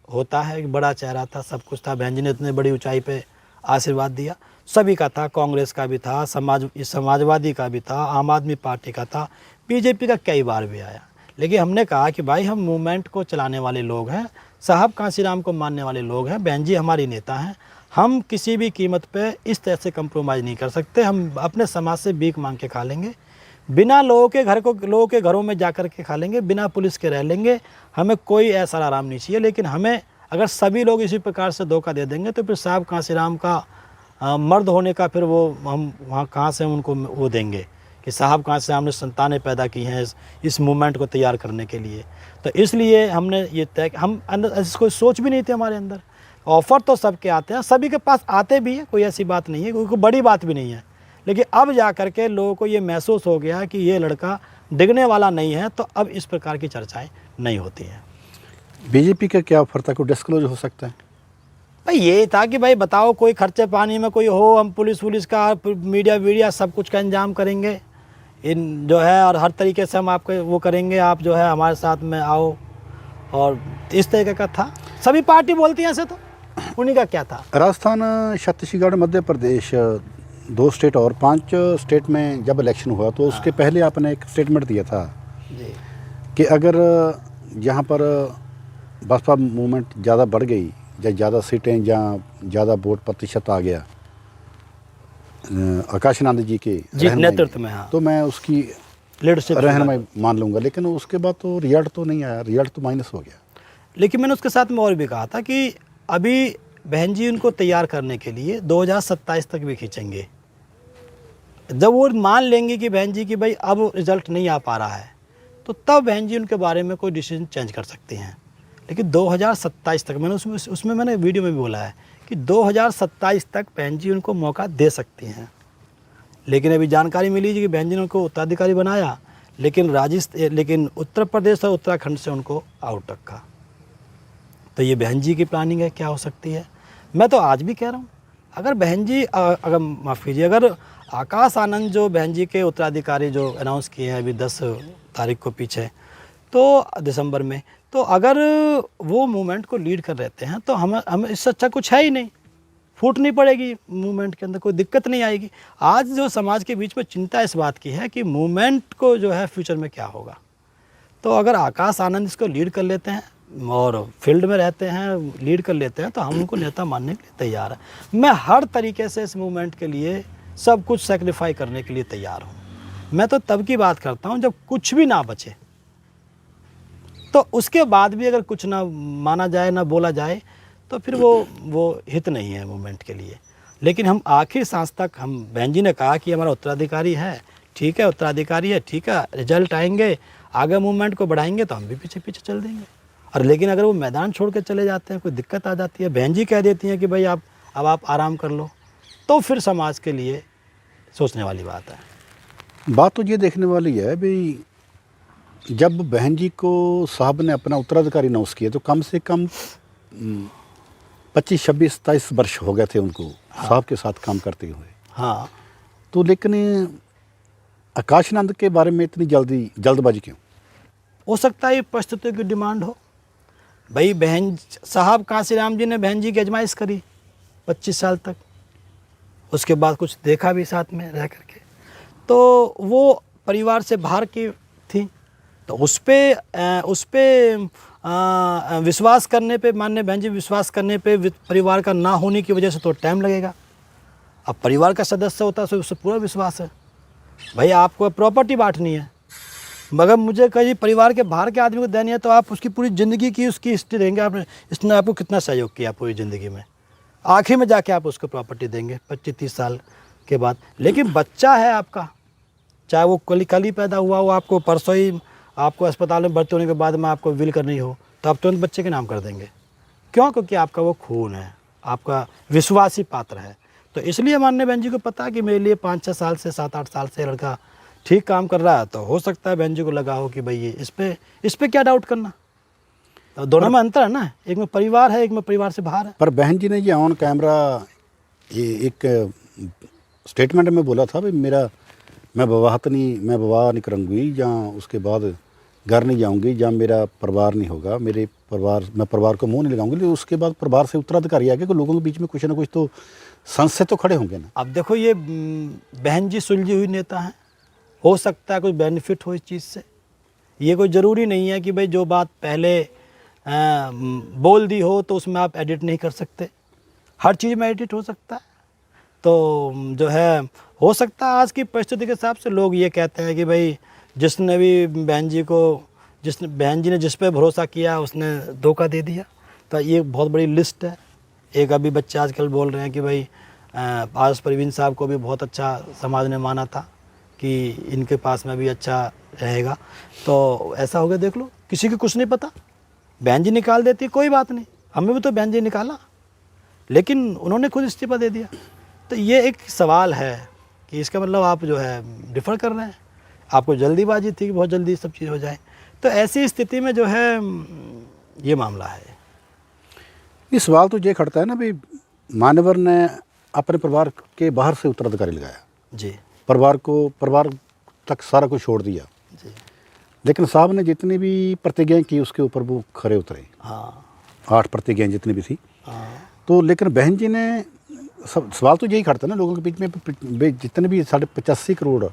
होता है, एक बड़ा चेहरा था, सब कुछ था, बहन जी ने इतनी बड़ी ऊंचाई पे आशीर्वाद दिया, सभी का था, कांग्रेस का भी था, समाजवादी का भी था, आम आदमी पार्टी का था, BJP का कई बार भी आया। लेकिन हमने कहा कि भाई हम मूवमेंट को चलाने वाले लोग हैं, साहब कांसीराम को मानने वाले लोग हैं, बहन जी हमारी नेता हैं, हम किसी भी कीमत पे इस तरह से कंप्रोमाइज़ नहीं कर सकते। हम अपने समाज से भीख मांग के खा लेंगे, बिना लोगों के घरों में जा कर के खा लेंगे, बिना पुलिस के रह लेंगे, हमें कोई ऐसा आराम नहीं चाहिए। लेकिन हमें अगर सभी लोग इसी प्रकार से धोखा दे देंगे तो फिर साहब कांसीराम का मर्द होने का फिर वो हम वहाँ कहाँ से उनको वो देंगे, कि साहब कहाँ से हमने संतानें पैदा की हैं इस मूवमेंट को तैयार करने के लिए। तो इसलिए हमने ये तय, हम अंदर ऐसी कोई सोच भी नहीं थी हमारे अंदर। ऑफ़र तो सबके आते हैं, सभी के पास आते भी हैं, कोई ऐसी बात नहीं है, कोई बड़ी बात भी नहीं है। लेकिन अब जा कर के लोगों को ये महसूस हो गया कि ये लड़का डिगने वाला नहीं है, तो अब इस प्रकार की चर्चाएं नहीं होती हैं। बीजेपी का क्या ऑफर था, कोई डिस्क्लोज हो सकता है? भाई ये था कि भाई बताओ कोई खर्चे पानी में कोई हो, हम पुलिस का मीडिया सब कुछ का इंतजाम करेंगे, इन जो है, और हर तरीके से हम आपको वो करेंगे, आप जो है हमारे साथ में आओ, और इस तरीके का था। सभी पार्टी बोलती हैं ऐसे, तो उन्हीं का क्या था। राजस्थान, छत्तीसगढ़, मध्य प्रदेश, 2 स्टेट और 5 स्टेट में जब इलेक्शन हुआ तो उसके पहले आपने एक स्टेटमेंट दिया था जी कि अगर यहाँ पर बसपा मूवमेंट ज़्यादा बढ़ गई या ज़्यादा सीटें या ज़्यादा वोट प्रतिशत आ गया आकाश आनंद जी के नेतृत्व में, हाँ, तो मैं उसकी लीडरशिप रहनुमाई मान लूँगा। लेकिन उसके बाद तो रिजल्ट तो नहीं आया, रिजल्ट तो माइनस हो गया। लेकिन मैंने उसके साथ में और भी कहा था कि अभी बहन जी उनको तैयार करने के लिए 2027 तक भी खींचेंगे। जब वो मान लेंगे कि बहन जी की भाई अब रिजल्ट नहीं आ पा रहा है, तो तब बहन जी उनके बारे में कोई डिसीजन चेंज कर सकती हैं। लेकिन 2027 तक मैंने उसमें मैंने वीडियो में भी बोला है कि 2027 तक बहन जी उनको मौका दे सकती हैं। लेकिन अभी जानकारी मिली कि बहन जी ने उनको उत्तराधिकारी बनाया, लेकिन उत्तर प्रदेश और उत्तराखंड से उनको आउट रखा। तो ये बहन जी की प्लानिंग है, क्या हो सकती है। मैं तो आज भी कह रहा हूँ, अगर बहन जी अगर माफ़ कीजिए, अगर आकाश आनंद जो बहन जी के उत्तराधिकारी जो अनाउंस किए हैं अभी 10 तारीख को पीछे, तो दिसंबर में, तो अगर वो मूवमेंट को लीड कर रहते हैं तो हमें इससे अच्छा कुछ है ही नहीं। फूट नहीं पड़ेगी मूवमेंट के अंदर, कोई दिक्कत नहीं आएगी। आज जो समाज के बीच में चिंता इस बात की है कि मूवमेंट को जो है फ्यूचर में क्या होगा। तो अगर आकाश आनंद इसको लीड कर लेते हैं और फील्ड में रहते हैं, लीड कर लेते हैं, तो हम उनको नेता मानने के लिए तैयार हैं। मैं हर तरीके से इस मूवमेंट के लिए सब कुछ सेक्रीफाई करने के लिए तैयार हूँ। मैं तो तब की बात करता हूँ जब कुछ भी ना बचे, तो उसके बाद भी अगर कुछ ना माना जाए, ना बोला जाए, तो फिर वो हित नहीं है मूवमेंट के लिए। लेकिन हम आखिर सांस तक, हम बहन जी ने कहा कि हमारा उत्तराधिकारी है, ठीक है, उत्तराधिकारी है, ठीक है, रिजल्ट आएंगे, आगे मूवमेंट को बढ़ाएंगे, तो हम भी पीछे पीछे चल देंगे। और लेकिन अगर वो मैदान छोड़ के चले जाते हैं, कोई दिक्कत आ जाती है, बहन जी कह देती हैं कि भाई अब आप आराम कर लो, तो फिर समाज के लिए सोचने वाली बात है। बात तो ये देखने वाली है भाई, जब बहन जी को साहब ने अपना उत्तराधिकारी अनाउंस किया तो कम से कम 25, 26, 27 वर्ष हो गए थे उनको साहब के साथ काम करते हुए। हाँ, तो लेकिन आकाशानंद के बारे में इतनी जल्दबाजी क्यों? हो सकता है ये परिस्थितियों की डिमांड हो। भाई बहन साहब कांसीराम जी ने बहन जी की आजमाइश करी 25 साल तक, उसके बाद कुछ देखा भी साथ में रह करके, तो वो परिवार से बाहर की थी, तो उस पे विश्वास करने पे, माननीय बहन जी विश्वास करने पे परिवार का ना होने की वजह से तो टाइम लगेगा। अब परिवार का सदस्य होता है तो उससे पूरा विश्वास है। भाई आपको प्रॉपर्टी बांटनी है, मगर मुझे कहीं परिवार के बाहर के आदमी को देनी है, तो आप उसकी पूरी ज़िंदगी की उसकी हिस्ट्री देंगे, आपने इसने आपको कितना सहयोग किया पूरी ज़िंदगी में, आखिर में जाके आप उसको प्रॉपर्टी देंगे 25-30 साल के बाद। लेकिन बच्चा है आपका, चाहे वो कल ही पैदा हुआ हो, आपको परसों ही आपको अस्पताल में भर्ती होने के बाद में आपको विल करनी हो, तो आप तुरंत बच्चे के नाम कर देंगे। क्यों? क्योंकि आपका वो खून है, आपका विश्वासी पात्र है। तो इसलिए माननीय बहन जी को पता कि मेरे लिए 5-6 साल से 7-8 साल से लड़का ठीक काम कर रहा है, तो हो सकता है बहन जी को लगा हो कि भाई ये इस पे क्या डाउट करना। तो दोनों में अंतर है ना, एक में परिवार है, एक में परिवार से बाहर है। पर बहन जी ने ये ऑन कैमरा ये एक स्टेटमेंट में बोला था भाई मैं विवाह नहीं करूँगी, या उसके बाद घर नहीं जाऊँगी, या मेरा परिवार नहीं होगा, मैं परिवार को मुंह नहीं लगाऊंगी। लेकिन उसके बाद परिवार से उत्तराधिकारी आ गए, तो लोगों के बीच में कुछ ना कुछ तो संशय तो खड़े होंगे ना। अब देखो ये बहन जी सुलझी हुई नेता हैं, हो सकता है कुछ बेनिफिट हो इस चीज़ से। ये कोई ज़रूरी नहीं है कि भाई जो बात पहले बोल दी हो तो उसमें आप एडिट नहीं कर सकते, हर चीज़ में एडिट हो सकता है। तो जो है हो सकता है आज की परिस्थिति के हिसाब से लोग ये कहते हैं कि भाई जिसने भी बहन जी ने जिस पे भरोसा किया उसने धोखा दे दिया। तो ये बहुत बड़ी लिस्ट है। एक अभी बच्चे आजकल बोल रहे हैं कि भाई आरएस परवीन साहब को भी बहुत अच्छा समाज ने माना था, कि इनके पास में भी अच्छा रहेगा। तो ऐसा हो गया, देख लो, किसी को कुछ नहीं पता, बहन जी निकाल देती, कोई बात नहीं, हमें भी तो बहन जी निकाला, लेकिन उन्होंने खुद इस्तीफा दे दिया। तो ये एक सवाल है कि इसका मतलब आप जो है डिफ़र कर रहे हैं, आपको जल्दीबाजी थी कि बहुत जल्दी सब चीज़ हो जाए। तो ऐसी स्थिति में जो है ये मामला है। ये सवाल तो ये खड़ता है ना भाई, मान्यवर ने अपने परिवार के बाहर से उत्तराधिकारी लगाया, जी परिवार तक सारा कुछ छोड़ दिया, जी। लेकिन साहब ने जितनी भी प्रतिज्ञाएं की उसके ऊपर वो खरे उतरे। हाँ 8 प्रतिज्ञाएं जितनी भी थी। हाँ तो लेकिन बहन जी ने सवाल तो यही खड़ता है ना लोगों के बीच में, जितने भी 85 करोड़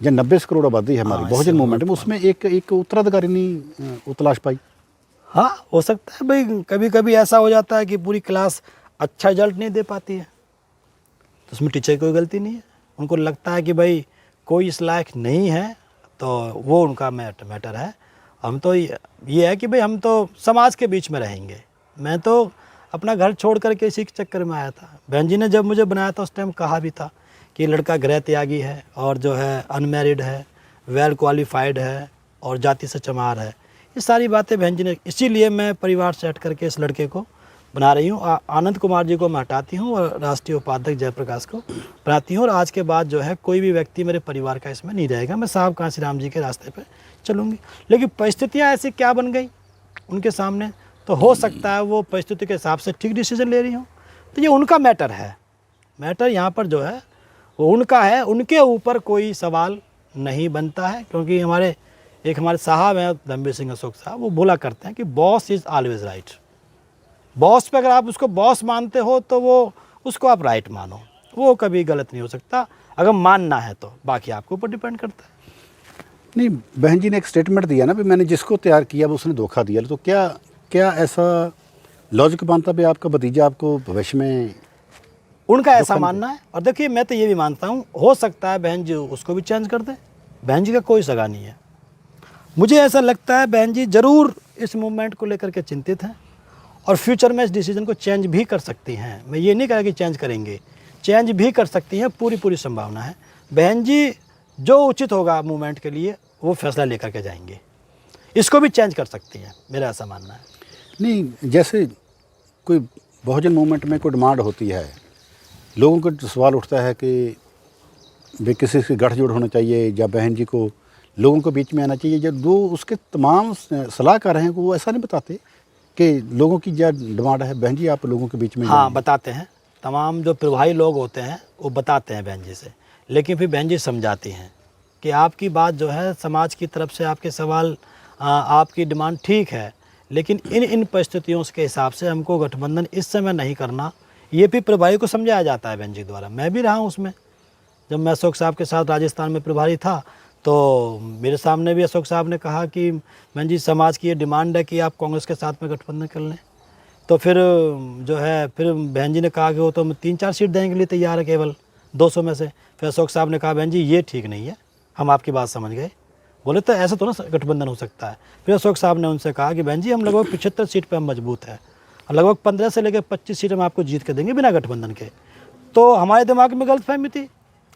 या 90 करोड़ आबादी है हमारी हाँ, बहुजन मूवमेंट में, उसमें एक उत्तराधिकारी नहीं तलाश पाई। हाँ, हो सकता है भाई, कभी कभी ऐसा हो जाता है कि पूरी क्लास अच्छा रिजल्ट नहीं दे पाती है, तो उसमें टीचर की कोई गलती नहीं है। उनको लगता है कि भाई कोई इस लायक नहीं है, तो वो उनका मैटर है। हम तो ये है कि भाई हम तो समाज के बीच में रहेंगे। मैं तो अपना घर छोड़ करके इसी के चक्कर में आया था। बहन जी ने जब मुझे बनाया था उस टाइम कहा भी था कि लड़का गृह त्यागी है और जो है अनमैरिड है, वेल क्वालिफाइड है और जाति से चमार है। ये सारी बातें बहन जी ने, इसीलिए मैं परिवार से हट करके इस लड़के को बना रही हूँ। आनंद कुमार जी को मैं हटाती हूँ और राष्ट्रीय उपाध्यक्ष जयप्रकाश को बनाती हूँ, और आज के बाद जो है कोई भी व्यक्ति मेरे परिवार का इसमें नहीं रहेगा। मैं साहब कांसी राम जी के रास्ते पे चलूँगी। लेकिन परिस्थितियाँ ऐसी क्या बन गई उनके सामने, तो हो सकता है वो परिस्थिति के हिसाब से ठीक डिसीजन ले रही हूँ, तो ये उनका मैटर है। मैटर यहाँ पर जो है वो उनका है, उनके ऊपर कोई सवाल नहीं बनता है। क्योंकि हमारे साहब हैं धर्मवीर सिंह अशोक साहब, वो बोला करते हैं कि boss is always right. Boss पे अगर आप उसको बॉस मानते हो तो वो उसको आप राइट मानो, वो कभी गलत नहीं हो सकता अगर मानना है तो। बाकी आपके ऊपर डिपेंड करता है। नहीं, बहन जी ने एक स्टेटमेंट दिया ना भी मैंने जिसको तैयार किया वो उसने धोखा दिया, तो क्या ऐसा लॉजिक मानता भी आपका भतीजा आपको भविष्य में? उनका ऐसा मानना है। और देखिए, मैं तो ये भी मानता हूँ, हो सकता है बहन जी उसको भी चेंज कर दें। बहन जी का कोई सगा नहीं है। मुझे ऐसा लगता है बहन जी ज़रूर इस मूवमेंट को लेकर के चिंतित हैं और फ्यूचर में इस डिसीजन को चेंज भी कर सकती हैं। मैं ये नहीं कह रहा कि चेंज करेंगे, चेंज भी कर सकती हैं, पूरी संभावना है। बहन जी जो उचित होगा मूवमेंट के लिए वो फैसला लेकर के जाएंगे, इसको भी चेंज कर सकती हैं, मेरा ऐसा मानना है। नहीं, जैसे कोई बहुजन मूवमेंट में कोई डिमांड होती है, लोगों को सवाल उठता है कि वे किसी से गठजोड़ होना चाहिए या बहन जी को लोगों के बीच में आना चाहिए। जब वो उसके तमाम सलाहकार हैं वो ऐसा नहीं बताते कि लोगों की क्या डिमांड है, बहन जी आप लोगों के बीच में? हाँ, बताते हैं। तमाम जो प्रभावी लोग होते हैं वो बताते हैं बहन जी से, लेकिन फिर बहन जी समझाती हैं कि आपकी बात जो है समाज की तरफ से, आपके सवाल, आपकी डिमांड ठीक है, लेकिन इन परिस्थितियों के हिसाब से हमको गठबंधन इस समय नहीं करना। ये भी प्रभारी को समझाया जाता है बहन जी द्वारा। मैं भी रहा हूँ उसमें, जब मैं अशोक साहब के साथ राजस्थान में प्रभारी था तो मेरे सामने भी अशोक साहब ने कहा कि बहन जी समाज की ये डिमांड है कि आप कांग्रेस के साथ में गठबंधन कर लें। तो फिर जो है फिर बहन जी ने कहा कि वो तो 3-4 सीट देने के लिए तैयार है केवल 200 में से। फिर अशोक साहब ने कहा बहन जी ये ठीक नहीं है, हम आपकी बात समझ गए। बोले तो ऐसा तो ना गठबंधन हो सकता है। फिर अशोक साहब ने उनसे कहा कि बहन जी हम लगभग 75 सीट पर हम मजबूत हैं और लगभग 15 से लेकर 25 सीट हम आपको जीत के देंगे बिना गठबंधन के। तो हमारे दिमाग में गलतफहमी थी,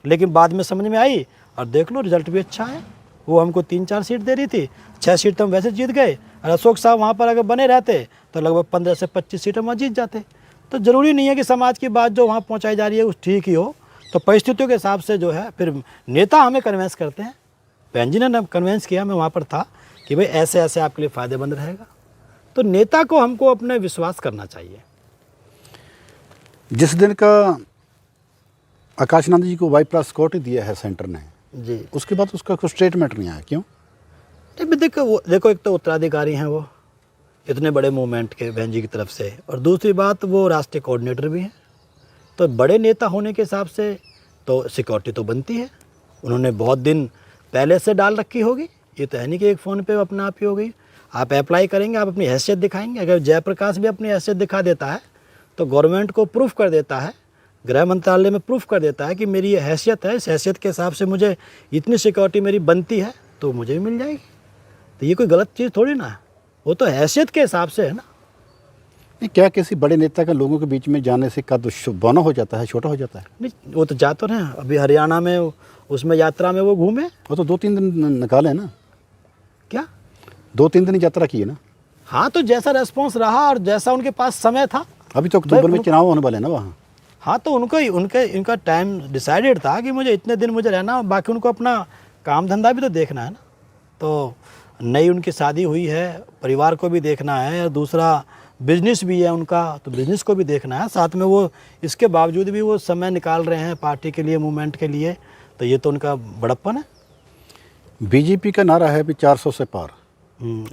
लेकिन बाद में समझ में आई और देख लो रिजल्ट भी अच्छा है। वो हमको 3-4 सीट दे रही थी, 6 सीट तो हम वैसे जीत गए, और अशोक साहब वहाँ पर अगर बने रहते तो लगभग 15 से 25 सीट हम वहाँ जीत जाते। तो ज़रूरी नहीं है कि समाज की बात जो वहाँ पहुँचाई जा रही है उस ठीक ही हो। तो परिस्थितियों के हिसाब से जो है फिर नेता हमें कन्वेंस करते हैं। बहन जी ने कन्वेंस किया, मैं वहाँ पर था, कि भाई ऐसे ऐसे आपके लिए फ़ायदेमंद रहेगा। तो नेता को हमको अपने विश्वास करना चाहिए। जिस दिन का आकाशनंद जी को बाईपास सिक्योरिटी दिया है सेंटर ने जी, उसके बाद उसका कोई स्टेटमेंट नहीं आया, क्यों? नहीं देखो एक तो उत्तराधिकारी हैं वो इतने बड़े मूवमेंट के बहन जी की तरफ से, और दूसरी बात वो राष्ट्रीय कोऑर्डिनेटर भी हैं। तो बड़े नेता होने के हिसाब से तो सिक्योरिटी तो बनती है। उन्होंने बहुत दिन पहले से डाल रखी होगी, ये तो है नहीं कि एक फ़ोन पे अपने आप ही हो गई। आप अप्लाई करेंगे, आप अपनी हैसियत दिखाएंगे। अगर जयप्रकाश भी अपनी हैसियत दिखा देता है तो गवर्नमेंट को प्रूफ कर देता है, गृह मंत्रालय में प्रूफ कर देता है कि मेरी ये हैसियत है, इस हैसियत के हिसाब से मुझे इतनी सिक्योरिटी मेरी बनती है, तो मुझे भी मिल जाएगी। तो ये कोई गलत चीज़ थोड़ी ना है, वो तो हैसियत के हिसाब से है ना। नहीं, क्या किसी बड़े नेता का लोगों के बीच में जाने से कद बौना हो जाता है, छोटा हो जाता है? नहीं, वो तो जा तो रहे हैं। अभी हरियाणा में उसमें यात्रा में वो घूमे। वो तो 2-3 दिन निकाले ना, क्या 2-3 दिन यात्रा की है ना। हाँ, तो जैसा रेस्पॉन्स रहा और जैसा उनके पास समय था। अभी तो अक्टूबर में चुनाव होने वाले हैं ना वहाँ। हाँ, तो इनका टाइम डिसाइडेड था कि मुझे इतने दिन मुझे रहना, और बाकी उनको अपना काम धंधा भी तो देखना है ना। तो नई उनकी शादी हुई है, परिवार को भी देखना है, और दूसरा बिजनेस भी है उनका, तो बिजनेस को भी देखना है साथ में। वो इसके बावजूद भी वो समय निकाल रहे हैं पार्टी के लिए, मूवमेंट के लिए, तो ये तो उनका बड़प्पन है। बीजेपी का नारा है भी 400 से पार।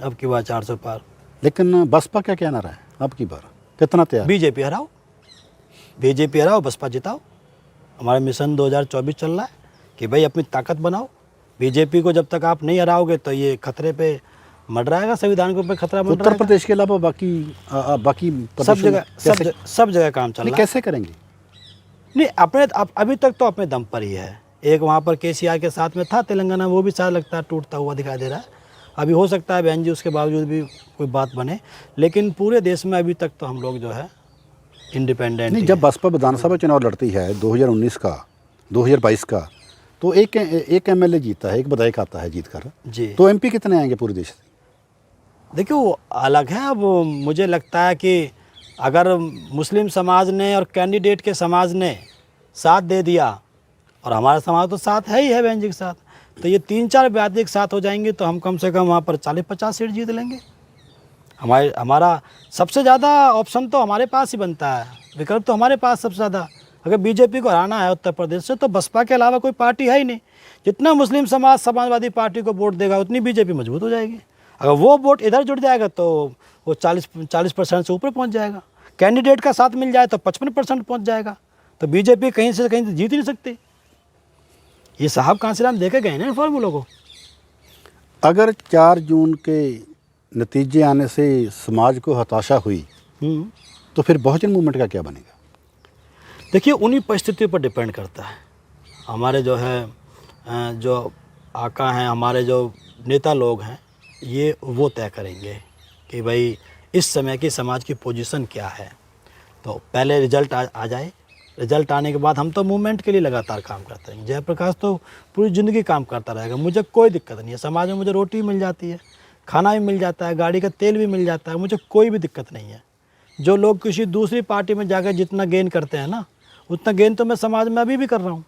अब की बार 400 पार। लेकिन बसपा का क्या नारा है अब की बार, कितना तैयार? बीजेपी हराओ, बीजेपी हराओ, बसपा जिताओ। हमारा मिशन 2024 चल रहा है कि भाई अपनी ताकत बनाओ। बीजेपी को जब तक आप नहीं हराओगे तो ये खतरे पे मंडराएगा, संविधान के ऊपर खतरा मंडराएगा। उत्तर प्रदेश के अलावा बाकी सब जगह काम चल रहा है। कैसे करेंगे? नहीं, अभी तक तो अपने दम पर ही है। एक वहाँ पर केसीआर के साथ में था तेलंगाना, वो भी शायद लगता है टूटता हुआ दिखाई दे रहा है। अभी हो सकता है बहन जी उसके बावजूद भी कोई बात बने, लेकिन पूरे देश में अभी तक तो हम लोग जो है इंडिपेंडेंट। नहीं, जब बसपा विधानसभा चुनाव लड़ती है 2019 का, 2022 का, तो एक एमएलए जीता है, एक विधायक आता है जीत कर जी। तो एमपी कितने आएंगे पूरे देश से? देखिए वो अलग है। अब मुझे लगता है कि अगर मुस्लिम समाज ने और कैंडिडेट के समाज ने साथ दे दिया, और हमारा समाज तो साथ है ही है बहन जी के साथ, तो ये 3-4 व्याधि एक साथ हो जाएंगे तो हम कम से कम वहाँ पर 40-50 सीट जीत लेंगे। हमारा सबसे ज़्यादा ऑप्शन तो हमारे पास ही बनता है, विकल्प तो हमारे पास सबसे ज़्यादा। अगर बीजेपी को हराना है उत्तर प्रदेश से तो बसपा के अलावा कोई पार्टी है ही नहीं। जितना मुस्लिम समाज समाजवादी पार्टी को वोट देगा उतनी बीजेपी मजबूत हो जाएगी। अगर वो वोट इधर जुड़ जाएगा तो वो 40% से ऊपर पहुँच जाएगा। कैंडिडेट का साथ मिल जाए तो 55% पहुँच जाएगा। तो बीजेपी कहीं से कहीं जीत ही नहीं सकती। ये साहब कांसीराम देखे गए ना फॉर्मूलों को। अगर 4 जून के नतीजे आने से समाज को हताशा हुई तो फिर बहुजन मूवमेंट का क्या बनेगा? देखिए उन्हीं परिस्थितियों पर डिपेंड करता है। हमारे जो है जो आका हैं, हमारे जो नेता लोग हैं, ये वो तय करेंगे कि भाई इस समय की समाज की पोजीशन क्या है। तो पहले रिजल्ट आ जाए, रिजल्ट आने के बाद हम तो मूवमेंट के लिए लगातार काम करते हैं। जयप्रकाश तो पूरी ज़िंदगी काम करता रहेगा, मुझे कोई दिक्कत नहीं है। समाज में मुझे रोटी मिल जाती है, खाना भी मिल जाता है, गाड़ी का तेल भी मिल जाता है, मुझे कोई भी दिक्कत नहीं है। जो लोग किसी दूसरी पार्टी में जाकर जितना गेन करते हैं ना, उतना गेन तो मैं समाज में अभी भी कर रहा हूँ।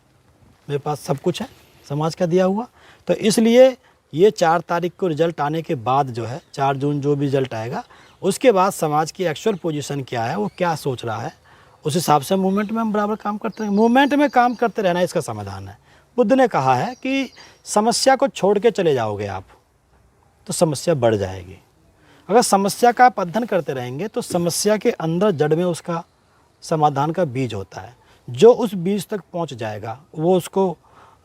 मेरे पास सब कुछ है समाज का दिया हुआ। तो इसलिए ये 4 तारीख को रिजल्ट आने के बाद जो है, 4 जून जो भी रिजल्ट आएगा, उसके बाद समाज की एक्चुअल पोजीशन क्या है, वो क्या सोच रहा है, उस हिसाब से मूवमेंट में हम बराबर काम करते रहेंगे। मूवमेंट में काम करते रहना इसका समाधान है। बुद्ध ने कहा है कि समस्या को छोड़ के चले जाओगे आप तो समस्या बढ़ जाएगी। अगर समस्या का आप अध्ययन करते रहेंगे तो समस्या के अंदर जड़ में उसका समाधान का बीज होता है। जो उस बीज तक पहुंच जाएगा वो उसको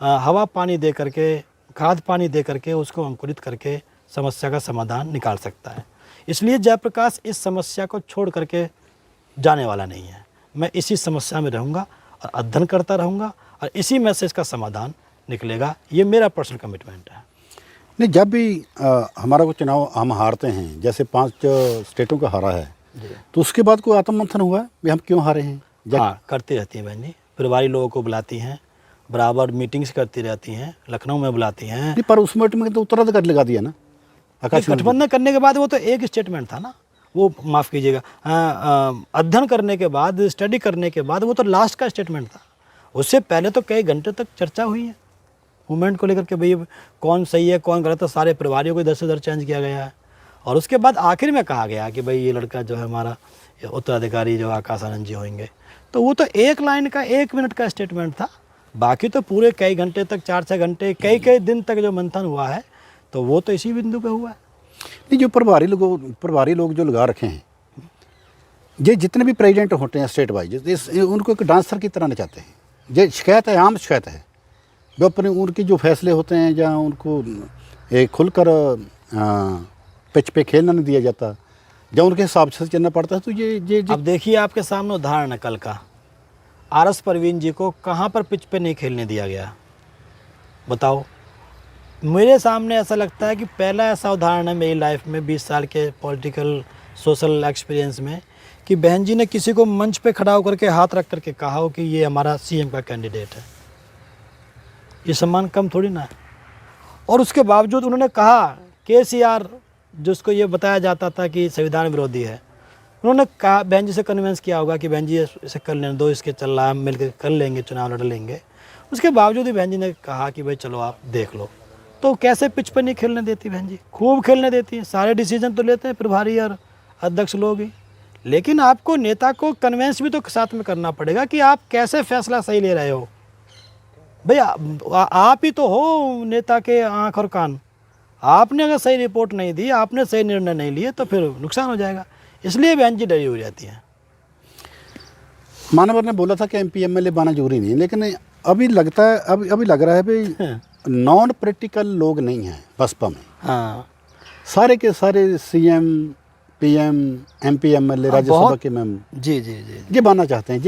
हवा पानी दे करके, खाद पानी दे करके उसको अंकुरित करके समस्या का समाधान निकाल सकता है। इसलिए जयप्रकाश इस समस्या को छोड़ करके जाने वाला नहीं है। मैं इसी समस्या में रहूँगा और अध्ययन करता रहूँगा और इसी में से इसका समाधान निकलेगा। ये मेरा पर्सनल कमिटमेंट है। नहीं, जब भी हमारा को चुनाव हम हारते हैं, जैसे 5 स्टेटों का हारा है, तो उसके बाद कोई आत्ममंथन हुआ है भी हम क्यों हारे हैं? हाँ, करती रहती हैं बहन जी। परिवारी लोगों को बुलाती हैं, बराबर मीटिंग्स करती रहती हैं, लखनऊ में बुलाती हैं। नहीं, पर उस मीटिंग में तो उत्तराधिकार लगा दिया ना गठबंधन करने के बाद। वो तो एक स्टेटमेंट था ना, वो माफ़ कीजिएगा, अध्ययन करने के बाद, स्टडी करने के बाद, वो तो लास्ट का स्टेटमेंट था। उससे पहले तो कई घंटे तक चर्चा हुई है मूवमेंट को लेकर के, भाई कौन सही है कौन गलत है। सारे परिवारियों को इधर से उधर चेंज किया गया है और उसके बाद आखिर में कहा गया कि भाई ये लड़का जो है हमारा उत्तराधिकारी जो आकाश आनंद जी होंगे। तो वो तो एक लाइन का, 1 मिनट का स्टेटमेंट था। बाकी तो पूरे कई घंटे तक, 4-6 घंटे, कई दिन तक जो मंथन हुआ है, तो वो तो इसी बिंदु पे हुआ है। नहीं, जो प्रभारी लोग जो लगा रखे हैं, ये जितने भी प्रेसिडेंट होते हैं स्टेट वाइज, उनको एक डांसर की तरह नचाते हैं। ये शिकायत है, आम शिकायत है। जो अपने उनके जो फैसले होते हैं, जहाँ उनको एक खुलकर पिच पे खेलना नहीं दिया जाता, जब उनके हिसाब से चलना पड़ता है, तो ये अब देखिए आपके सामने उदाहरण है कल का। आरएस परवीन जी को कहाँ पर पिच पे नहीं खेलने दिया गया, बताओ। मेरे सामने ऐसा लगता है कि पहला ऐसा उदाहरण है मेरी लाइफ में 20 साल के पॉलिटिकल सोशल एक्सपीरियंस में कि बहन जी ने किसी को मंच पे खड़ा होकर के हाथ रख करके कहा हो कि ये हमारा सीएम का कैंडिडेट है। ये सम्मान कम थोड़ी ना है। और उसके बावजूद उन्होंने कहा, केसीआर जिसको ये बताया जाता था कि संविधान विरोधी है, उन्होंने कहा, बहन जी से कन्विंस किया होगा कि बहन जी इसे कर लेने दो, इसके चल रहा है, हम मिलकर कर लेंगे, चुनाव लड़ लेंगे। उसके बावजूद ही बहन जी ने कहा कि भाई चलो आप देख लो। तो कैसे पिच पर नहीं खेलने देती बहन जी, खूब खेलने देती हैं, सारे डिसीजन तो लेते हैं प्रभारी और अध्यक्ष लोग ही। लेकिन आपको नेता को कन्विंस भी तो साथ में करना पड़ेगा कि आप कैसे फैसला सही ले रहे हो। भैया आप ही तो हो नेता के आँख और कान। आपने अगर सही रिपोर्ट नहीं दी, आपने सही निर्णय नहीं लिए, तो फिर नुकसान हो जाएगा। इसलिए बहन जी डरी हुई रहती हैं। मानवर ने बोला था कि एमपी एमएलए बनना जरूरी नहीं, लेकिन अभी लगता है, अभी लग रहा है भाई नॉन प्रैक्टिकल लोग नहीं हैं बसपा में। हाँ, सारे के सारे CM, PM, MP MLA, Rajya Sabha के मेंबर जी जी जी ये बनना चाहते हैं।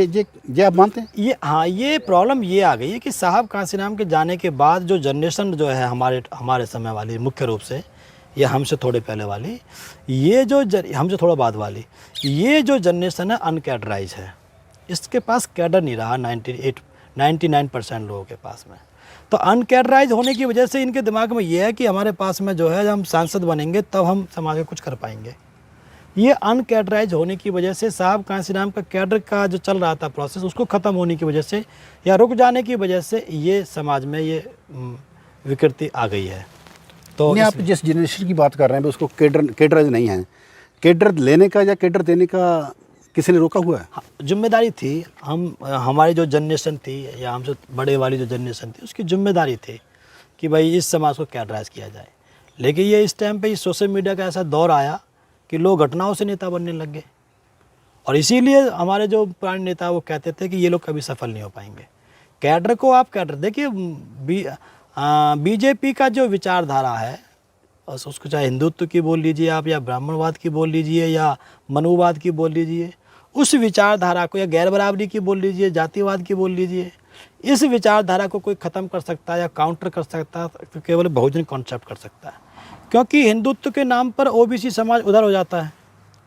ये आप मानते हैं? ये हाँ, ये प्रॉब्लम ये आ गई है कि साहब कांसीराम के जाने के बाद जो जनरेशन जो है हमारे समय वाली, मुख्य रूप से या हमसे थोड़े पहले वाली, ये जो हमसे थोड़ा बाद वाली, ये जो जनरेशन है अनकैडराइज है। इसके पास कैडर नहीं रहा 99% लोगों के पास में। तो अनकैडराइज होने की वजह से इनके दिमाग में ये है कि हमारे पास में जो है, जब हम सांसद बनेंगे तब हम समाज में कुछ कर पाएंगे। ये अनकैडराइज होने की वजह से साहब कांसीराम का कैडर का जो चल रहा था प्रोसेस, उसको ख़त्म होने की वजह से या रुक जाने की वजह से ये समाज में ये विकृति आ गई है। तो आप जिस जनरेशन की बात कर रहे हैं उसको कैडराइज नहीं है। कैडर लेने का या कैडर देने का किसी ने रोका हुआ है? जिम्मेदारी थी, हमारी जो जनरेशन थी या हमसे बड़े वाली जो जनरेशन थी, उसकी जिम्मेदारी थी कि भाई इस समाज को कैडराइज किया जाए। लेकिन ये इस टाइम पे इस सोशल मीडिया का ऐसा दौर आया कि लोग घटनाओं से नेता बनने लग गए। और इसीलिए हमारे जो पुराने नेता वो कहते थे कि ये लोग कभी सफल नहीं हो पाएंगे। कैडर को आप कैडर देखिए, बीजेपी का जो विचारधारा है, उसको चाहे हिंदुत्व की बोल लीजिए आप, या ब्राह्मणवाद की बोल लीजिए, या मनुवाद की बोल लीजिए, उस विचारधारा को, या गैर बराबरी की बोल लीजिए, जातिवाद की बोल लीजिए, इस विचारधारा को कोई ख़त्म कर सकता है या काउंटर कर सकता है तो केवल बहुजन कॉन्सेप्ट कर सकता है। क्योंकि हिंदुत्व के नाम पर ओबीसी समाज उधर हो जाता है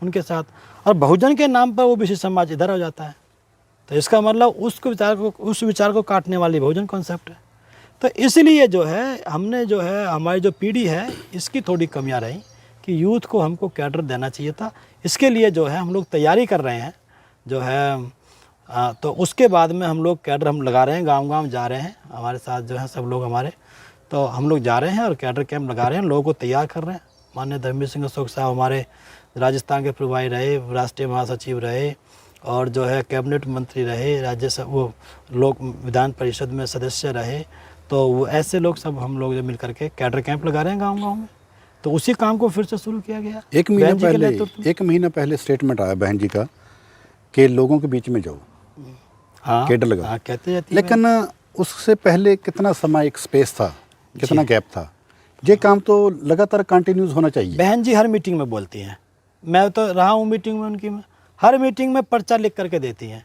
उनके साथ, और बहुजन के नाम पर ओबीसी समाज इधर हो जाता है। तो इसका मतलब उस विचार को काटने वाली बहुजन कॉन्सेप्ट है। तो इसलिए जो है हमने जो है हमारी जो पीढ़ी है इसकी थोड़ी कमियां रही कि यूथ को हमको कैडर देना चाहिए था। इसके लिए जो है हम लोग तैयारी कर रहे हैं जो है, तो उसके बाद में हम लोग कैडर हम लगा रहे हैं, गांव-गांव जा रहे हैं, हमारे साथ जो है सब लोग हमारे, तो हम लोग जा रहे हैं और कैडर कैंप लगा रहे हैं, लोगों को तैयार कर रहे हैं। माननीय धर्मवीर सिंह अशोक साहब हमारे राजस्थान के प्रभारी रहे, राष्ट्रीय महासचिव रहे, और जो है कैबिनेट मंत्री रहे, राज्यसभा वो लोग विधान परिषद में सदस्य रहे। तो वो ऐसे लोग सब हम लोग जो मिल करके कैडर कैंप लगा रहे हैं गांव-गांव में। तो उसी काम को फिर से शुरू किया गया। एक महीना पहले स्टेटमेंट आया बहन जी का कि लोगों के बीच में जाओ, हाँ, कैडर लगा, हाँ, कहते जाती लेकिन उससे पहले कितना समय, एक स्पेस था, कितना गैप था। ये काम तो लगातार कंटिन्यूस होना चाहिए। बहन जी हर मीटिंग में बोलती हैं, मैं तो रहा हूँ मीटिंग में उनकी, में हर मीटिंग में पर्चा लिख करके देती हैं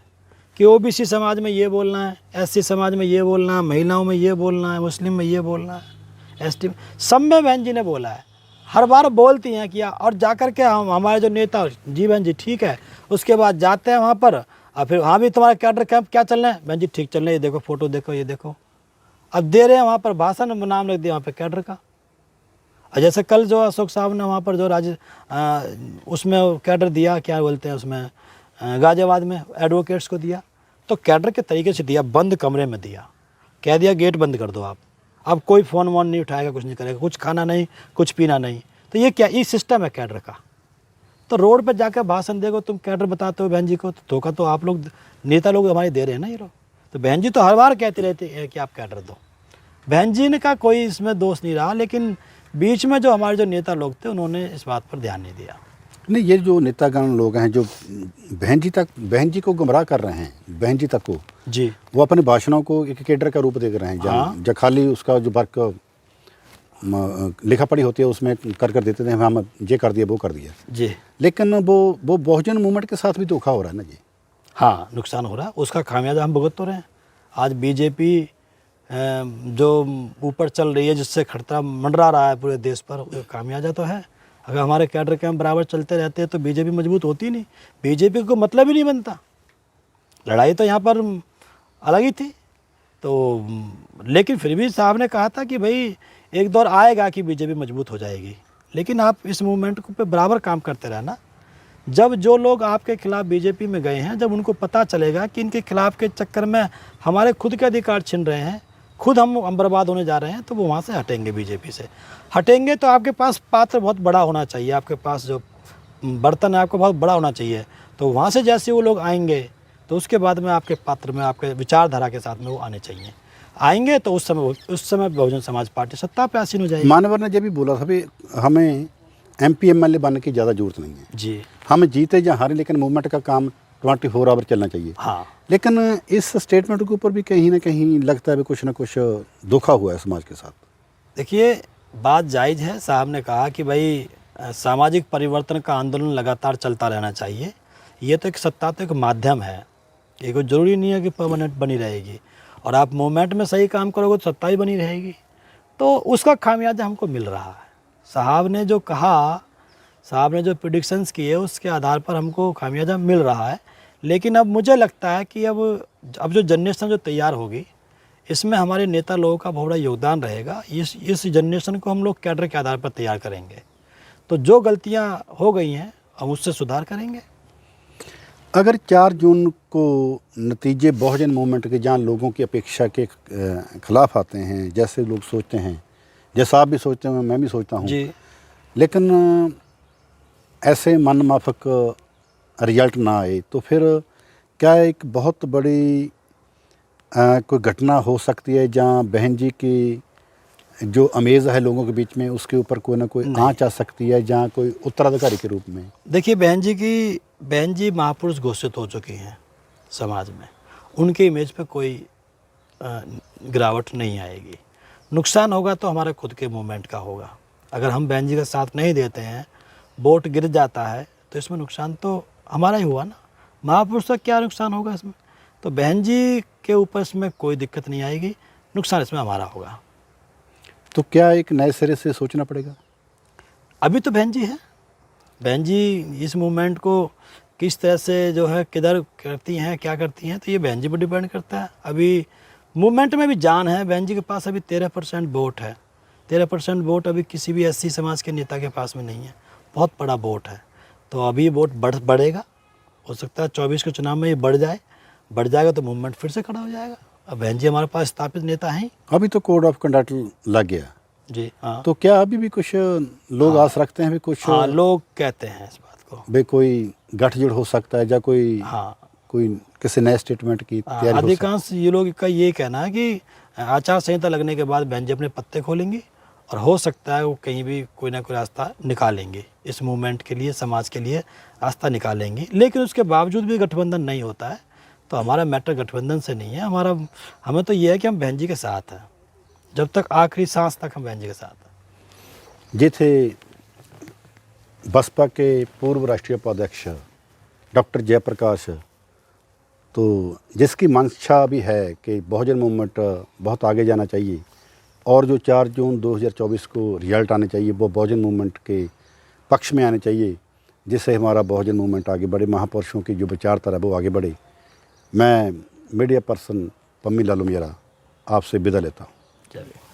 कि ओबीसी समाज में ये बोलना है, एससी समाज में ये बोलना है, महिलाओं में ये बोलना है, मुस्लिम में ये बोलना है, एसटी सब में बहन जी ने बोला है। हर बार बोलती हैं कि, और जाकर के हमारे जो नेता, जी बहन जी ठीक है, उसके बाद जाते हैं वहाँ पर, और फिर हाँ भी तुम्हारा कैडर कैंप क्या चल रहा है बहन जी, ठीक चल रहा है, ये देखो फोटो देखो, ये देखो। अब दे रहे हैं वहाँ पर भाषण, नाम लिख दिया वहाँ पर कैडर का। और जैसे कल जो अशोक साहब ने वहाँ पर जो उसमें कैडर दिया, क्या बोलते हैं उसमें, गाजियाबाद में एडवोकेट्स को दिया, तो कैडर के तरीके से दिया, बंद कमरे में दिया, कह दिया गेट बंद कर दो आप, अब कोई फ़ोन वोन नहीं उठाएगा, कुछ नहीं करेगा, कुछ खाना नहीं, कुछ पीना नहीं। तो ये क्या, ये सिस्टम है कैडर का। तो रोड पर जाकर भाषण देखो, तुम कैडर बताते हो बहन जी को, तो धोखा तो आप लोग नेता लोग हमारे दे रहे हैं ना ये लोग। तो बहन जी तो हर बार कहती रहती है कि आप कैडर दो। बहन जी ने का कोई इसमें दोष नहीं रहा, लेकिन बीच में जो हमारे जो नेता लोग थे उन्होंने इस बात पर ध्यान नहीं दिया। नहीं, ये जो नेतागण लोग हैं जो बहन जी को गुमराह कर रहे हैं, बहन जी तक को जी, वो अपने भाषणों को एक कैडर का रूप देख रहे हैं। जहाँ खाली उसका जो वर्क लिखा पढ़ी होती है उसमें कर देते थे, हम ये कर दिया वो कर दिया जी, लेकिन वो बहुजन मूवमेंट के साथ भी धोखा हो रहा है ना जी। हाँ, नुकसान हो रहा है, उसका खामियाजा हम भुगत तो रहे हैं। आज बीजेपी जो ऊपर चल रही है, जिससे खतरा मंडरा रहा है पूरे देश पर, खामियाजा तो है। अगर हमारे कैडर कैंप बराबर चलते रहते हैं तो बीजेपी मजबूत होती नहीं, बीजेपी को मतलब ही नहीं बनता। लड़ाई तो यहाँ पर अलग ही थी, तो लेकिन फिर भी साहब ने कहा था कि भाई एक दौर आएगा कि बीजेपी मजबूत हो जाएगी, लेकिन आप इस मूवमेंट पे बराबर काम करते रहना। जब जो लोग आपके खिलाफ बीजेपी में गए हैं, जब उनको पता चलेगा कि इनके खिलाफ के चक्कर में हमारे खुद के अधिकार छिन रहे हैं, खुद हम बर्बाद होने जा रहे हैं, तो वो वहाँ से हटेंगे। बीजेपी से हटेंगे तो आपके पास पात्र बहुत बड़ा होना चाहिए, आपके पास जो बर्तन है आपको बहुत बड़ा होना चाहिए। तो वहाँ से जैसे वो लोग आएंगे तो उसके बाद में आपके पात्र में, आपके विचारधारा के साथ में वो आने चाहिए। आएंगे तो उस समय बहुजन समाज पार्टी सत्ता पे आसीन हो जाएगी। मानवर ने जब भी बोला था भी हमें MP MLA बनने की ज़्यादा जरूरत नहीं है जी, हम जीते या हारे, लेकिन मूवमेंट का काम 24 आवर चलना चाहिए। हाँ। लेकिन इस स्टेटमेंट के ऊपर भी कहीं ना कहीं लगता है भी कुछ ना कुछ धोखा हुआ है समाज के साथ। देखिए, बात जायज़ है। साहब ने कहा कि भाई सामाजिक परिवर्तन का आंदोलन लगातार चलता रहना चाहिए। ये तो एक सत्ता तो एक माध्यम है, ये कोई ज़रूरी नहीं है कि परमानेंट बनी रहेगी। और आप मूवमेंट में सही काम करोगे तो सत्ता ही बनी रहेगी। तो उसका खामियाजा हमको मिल रहा है। साहब ने जो कहा, साहब ने जो प्रिडिक्शंस किए, उसके आधार पर हमको खामियाजा मिल रहा है। लेकिन अब मुझे लगता है कि अब जो जनरेशन जो तैयार होगी, इसमें हमारे नेता लोगों का बहुत बड़ा योगदान रहेगा। इस जनरेशन को हम लोग कैडर के आधार पर तैयार करेंगे। तो जो गलतियां हो गई हैं हम उससे सुधार करेंगे। अगर 4 जून को नतीजे बहुजन मूवमेंट के जहाँ लोगों की अपेक्षा के खिलाफ आते हैं, जैसे लोग सोचते हैं, जैसा आप भी सोचते हैं, मैं भी सोचता हूँ जी, लेकिन ऐसे मन माफक रिजल्ट ना आए तो फिर क्या एक बहुत बड़ी कोई घटना हो सकती है जहाँ बहन जी की जो अमेज़ है लोगों के बीच में, उसके ऊपर कोई ना कोई आँच आ सकती है, जहाँ कोई उत्तराधिकारी के रूप में? देखिए, बहन जी महापुरुष घोषित हो चुकी हैं समाज में। उनके इमेज पे कोई गिरावट नहीं आएगी। नुकसान होगा तो हमारे खुद के मूवमेंट का होगा। अगर हम बहन जी का साथ नहीं देते हैं, वोट गिर जाता है, तो इसमें नुकसान तो हमारा ही हुआ ना। महापुरुष का क्या नुकसान होगा इसमें? तो बहन जी के ऊपर इसमें कोई दिक्कत नहीं आएगी, नुकसान इसमें हमारा होगा। तो क्या एक नए सिरे से सोचना पड़ेगा? अभी तो बहन जी है। बहन जी इस मूवमेंट को किस तरह से जो है किधर करती हैं, क्या करती हैं, तो ये बहन जी पर डिपेंड करता है। अभी मूवमेंट में भी जान है। बहन जी के पास अभी 13% वोट है। 13% वोट अभी किसी भी SC समाज के नेता के पास में नहीं है। बहुत बड़ा वोट है। तो अभी वोट बढ़ेगा। हो सकता है 24 के चुनाव में ये बढ़ जाएगा तो मूवमेंट फिर से खड़ा हो जाएगा। अब बहन जी हमारे पास स्थापित नेता हैं। अभी तो कोड ऑफ कंडक्ट लग गया जी, हाँ। तो क्या अभी भी कुछ लोग आस रखते हैं भी कुछ? हाँ, लोग कहते हैं इस बात को भाई कोई गठजोड़ हो सकता है या कोई कोई किसी नए स्टेटमेंट की तैयारी हो सकती है? अधिकांश ये लोग का ये कहना है कि आचार संहिता लगने के बाद बहन जी अपने पत्ते खोलेंगी और हो सकता है वो कहीं भी कोई ना कोई रास्ता निकालेंगे, इस मूवमेंट के लिए, समाज के लिए रास्ता निकालेंगी। लेकिन उसके बावजूद भी गठबंधन नहीं होता है तो हमारा मैटर गठबंधन से नहीं है। हमें तो ये है कि हम बहन जी के साथ हैं, जब तक आखिरी सांस तक हम बहन जी के साथ हैं। ये थे बसपा के पूर्व राष्ट्रीय उपाध्यक्ष डॉक्टर जयप्रकाश, तो जिसकी मंशा भी है कि बहुजन मूवमेंट बहुत आगे जाना चाहिए और जो 4 जून 2024 को रिजल्ट आने चाहिए वो बहुजन मूवमेंट के पक्ष में आने चाहिए, जिससे हमारा बहुजन मूवमेंट आगे बढ़े, महापुरुषों की जो विचारधारा है वो आगे बढ़े। मैं मीडिया पर्सन पम्मी लालू मेरा आपसे विदा लेता हूँ। चलिए।